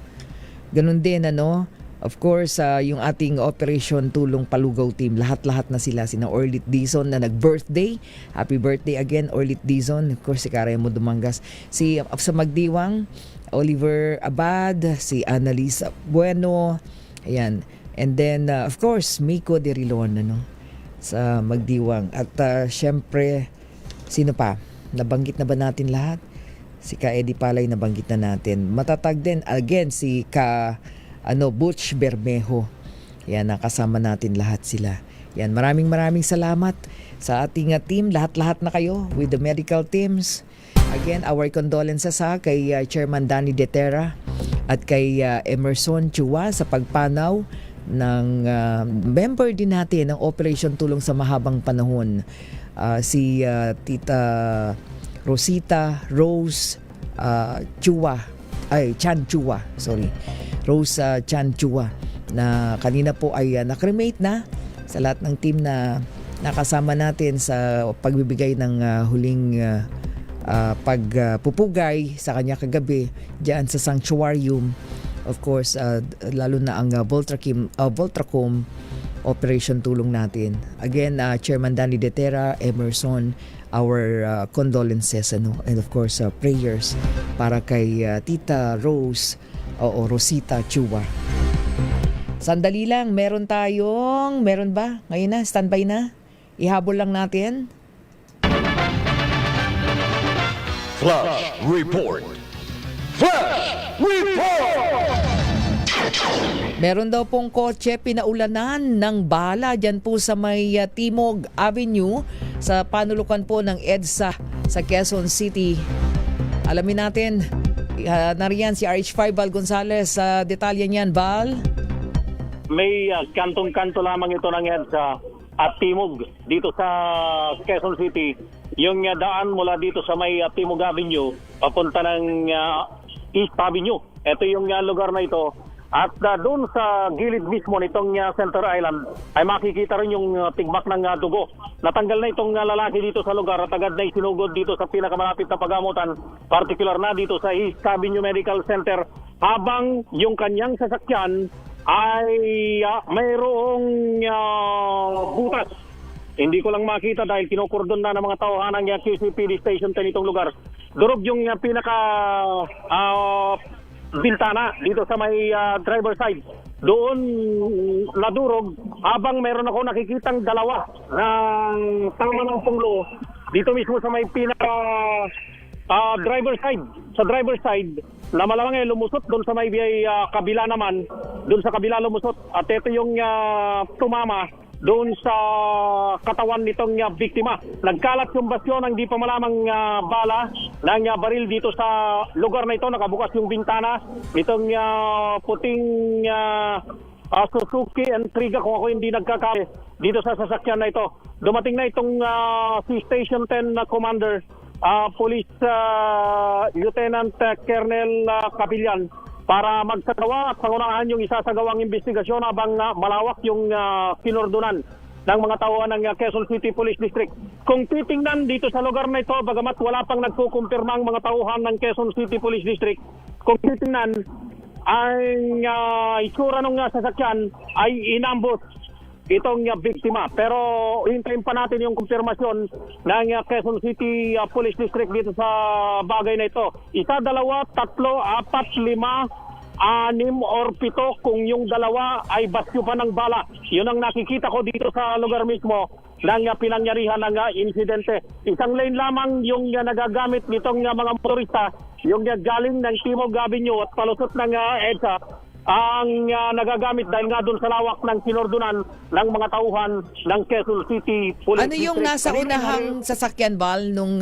Ganun din, of course, yung ating Operation Tulong Palugaw team, lahat-lahat na sila. Sina Orlit Dizon na nag-birthday. Happy birthday again, Orlit Dizon. Of course, si Karemo Dumangas. Si sa Magdiwang, Oliver Abad, si Annalisa Bueno. Ayan. And then, of course, Miko de Rilon, sa Magdiwang. At syempre, sino pa? Nabanggit na ba natin lahat? Si Ka Eddie Palay, nabanggit na natin. Matatag din, again, si Butch Bermejo. Yan, nakasama natin lahat sila. Yan, maraming salamat sa ating team. Lahat-lahat na kayo with the medical teams. Again, our condolences kay Chairman Danny Detera at kay Emerson Chua sa pagpanaw ng member din natin ng Operation Tulong sa Mahabang Panahon. Si Tita Rosita Rose Chan Chua, Rose Chan Chua, na kanina po ay nakremate na sa lahat ng team na nakasama natin sa pagbibigay ng huling pagpupugay sa kanya kagabi diyan sa sanctuarium. Of course, lalo na ang Voltracom Operation Tulong natin. Again, Chairman Danny Detera, Emerson, our condolences and of course prayers para kay Tita Rose o Rosita Chua. Sandali lang, meron ba? Ngayon na, standby na. Ihabol lang natin. Flash Report! Flash Report! Meron daw pong kotse pinaulanan ng bala dyan po sa may Timog Avenue sa panulukan po ng EDSA sa Quezon City. Alamin natin, nariyan si RH5 Val Gonzales sa detalye niyan, Val. May kantong-kanto lamang ito ng EDSA at Timog dito sa Quezon City. Yung daan mula dito sa may Timog Avenue papunta ng East Avenue. Ito yung lugar na ito. At doon sa gilid mismo nitong Center Island ay makikita rin yung tigmak ng dugo. Natanggal na itong lalaki dito sa lugar at agad na isinugod dito sa pinakamalapit na pagamutan, particular na dito sa East Avenue Medical Center, habang yung kanyang sasakyan ay mayroong butas. Hindi ko lang makita dahil kinukurdon na ng mga tauhan ng QCPD Station 10 itong lugar. Durog yung pinaka bintana dito sa may driver side. Doon nadurog habang meron ako nakikitang dalawa ng tama ng punglo dito mismo sa may pinaka driver side. Sa driver side na malamang ay lumusot doon sa may kabila naman, doon sa kabila lumusot at ito yung tumama doon sa katawan nitong biktima. Nagkalat yung basyon ng di pa malamang bala ng baril dito sa lugar na ito. Nakabukas yung bintana nitong puting Suzuki Intriga, kung ako hindi nagkakali, dito sa sasakyan na ito. Dumating na itong si Station 10 Commander, Police Lieutenant Colonel Capillan, para magsagawa at pangunahan yung isasagawang investigasyon habang malawak yung kinordonan ng mga tauhan ng Quezon City Police District. Kung titingnan dito sa lugar na ito, bagamat wala pang nagkukumpirma ang mga tauhan ng Quezon City Police District, kung titingnan, ang itsura ng sasakyan ay inambos itong biktima. Pero hintayin pa natin yung kumpirmasyon ng Quezon City Police District dito sa bagay na ito. 1, 2, 3, 4, 5, 6 or 7 kung yung dalawa ay basyo pa ng bala. Yun ang nakikita ko dito sa lugar mismo ng pinangyarihan ng insidente. Isang lane lamang yung nagagamit nitong mga motorista, yung galing ng Timog Avenue at palusot ng EDSA ang nagagamit dahil nga doon sa lawak ng kinordonan ng mga tauhan ng Quezon City Police Ano yung District. nasa unahang sasakyan, Val, nung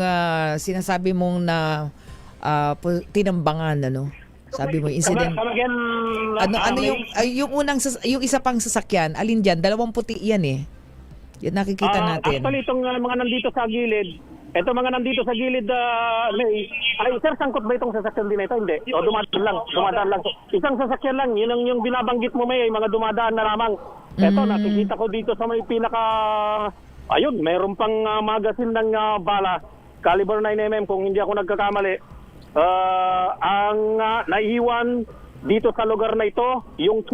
sinasabi mong na tinambangan, ano? Sabi mo incident. Ano yung unang yung isa pang sasakyan, alin diyan? Dalawang puti yan eh. Yan nakikita natin. Actually itong mga nandito sa gilid, May, ay sir, sangkot ba itong sasakyan din ito? Hindi. O dumadaan lang. Isang sasakyan lang, yun ang yung binabanggit mo, May, ay mga dumadaan na lamang. Ito, nakikita ko dito sa may pinaka, ayun, mayroon pang magazine ng bala, caliber 9mm kung hindi ako nagkakamali. Ang naiiwan dito sa lugar na ito, yung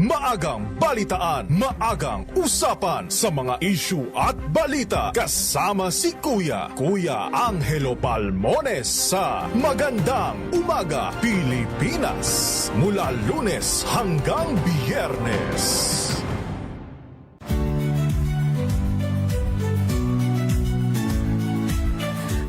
Maagang balitaan, maagang usapan sa mga issue at balita. Kasama si Kuya Angelo Palmones sa Magandang Umaga Pilipinas. Mula Lunes hanggang Biyernes.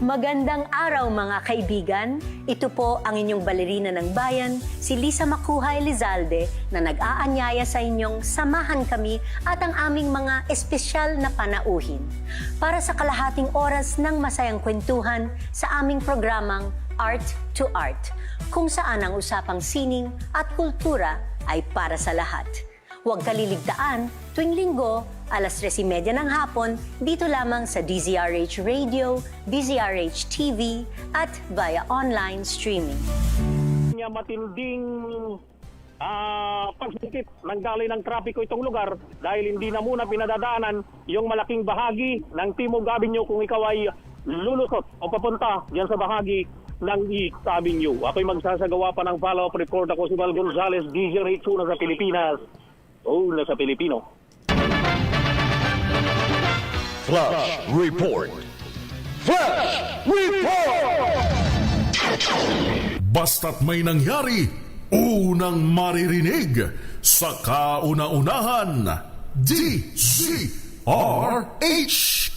Magandang araw mga kaibigan. Ito po ang inyong balerina ng bayan, si Lisa Macuhay Lizalde, na nag-aanyaya sa inyong samahan kami at ang aming mga espesyal na panauhin para sa kalahating oras ng masayang kwentuhan sa aming programang Art to Art, kung saan ang usapang sining at kultura ay para sa lahat. Huwag kaliligtaan tuwing Linggo, 3:30 ng hapon, dito lamang sa DZRH Radio, DZRH TV, at via online streaming. Matinding pagsikip ng daloy ng trapiko itong lugar dahil hindi na muna pinadadaanan yung malaking bahagi ng Timog Avenue kung ikaw ay lulusot o papunta diyan sa bahagi ng East Avenue. Ako'y magsasagawa pa ng follow-up report. Ako si Val Gonzales, DZRH, una sa Pilipinas, una sa Pilipino. Flash Report. Flash Report! Basta't may nangyari, unang maririnig sa kauna-unahan. DZRH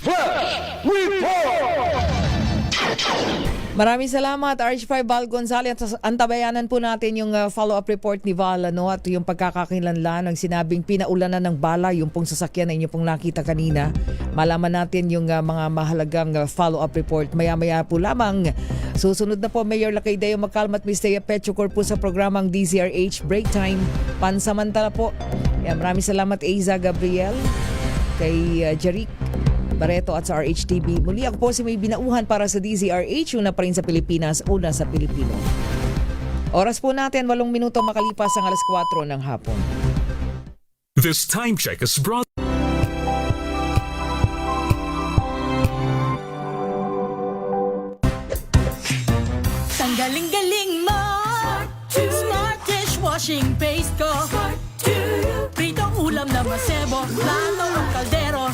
Flash Report! Maraming salamat, RH5 Val Gonzales. Antabayanan po natin yung follow-up report ni Val, ano, at yung pagkakakilanlan ng sinabing pinaulanan ng bala, yung pong sasakyan na inyo pong nakita kanina. Malaman natin yung mga mahalagang follow-up report. Maya-maya po lamang. Susunod na po, Mayor Lacaydeo Macalma at Mr. Petrocor po sa programang DZRH Break Time. Pansamantala po. Yan, maraming salamat, Aiza Gabriel, kay Jeric Barreto at sa RHTV. Muli ako po si May Binauhan para sa DZRH, una pa rin sa Pilipinas, una sa Pilipino. Oras po natin, 8 minuto makalipas ang alas 4 ng hapon. This time check is brought. Tanggaling-galing mo, Smart dishwashing paste ko, pritong ulam na masebo, plato ang kaldero,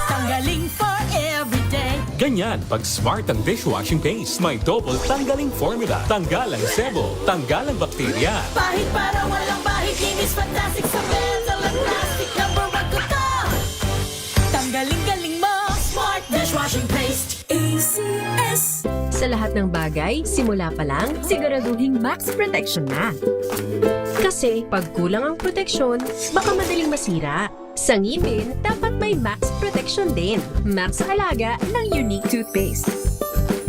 tanggaling for everyday. Ganyan pag smart ang dishwashing paste. May double tanggaling formula. Tanggal ang sebo, tanggal ang bakterya. Bahid para walang bahid, linis fantastic sa metal at plastic, number 1 ko to. Tanggaling-galing mo, Smart dishwashing paste. ACS. Sa lahat ng bagay, simula pa lang, siguraduhing max protection na. Kasi pag kulang ang proteksyon, baka madaling masira. Sa ngipin, dapat may max protection din. Max Alaga ng Unique Toothpaste.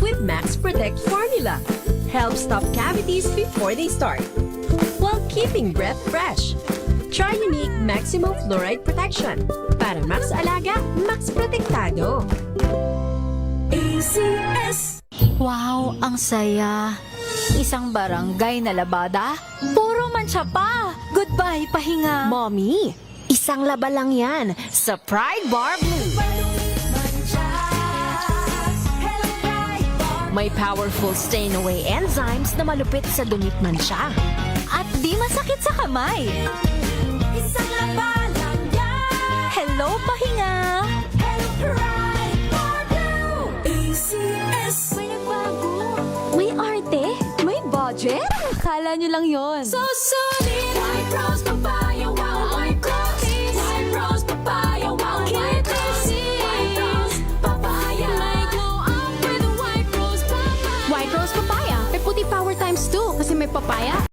With Max Protect Formula, helps stop cavities before they start, while keeping breath fresh. Try Unique Maximum Fluoride Protection. Para Max Alaga, Max Protektado. ACS. Wow, ang saya. Isang barangay na labada, puro mancha pa. Goodbye, pahinga. Mommy, isang laba lang yan sa Pride Bar Blue. May powerful stain-away enzymes na malupit sa dumit mancha. At di masakit sa kamay. Isang laba lang yan. Hello, pahinga. Hello, Pride Bar Blue. ACS. May nagbago. May arte. May budget. Akala nyo lang yon. So solid. White Rose Papaya, wow, white cookies. White Rose Papaya, wow, white cookies. White Rose Papaya. May glow up with White Rose Papaya. White Rose Papaya. May puti power times 2 kasi may papaya.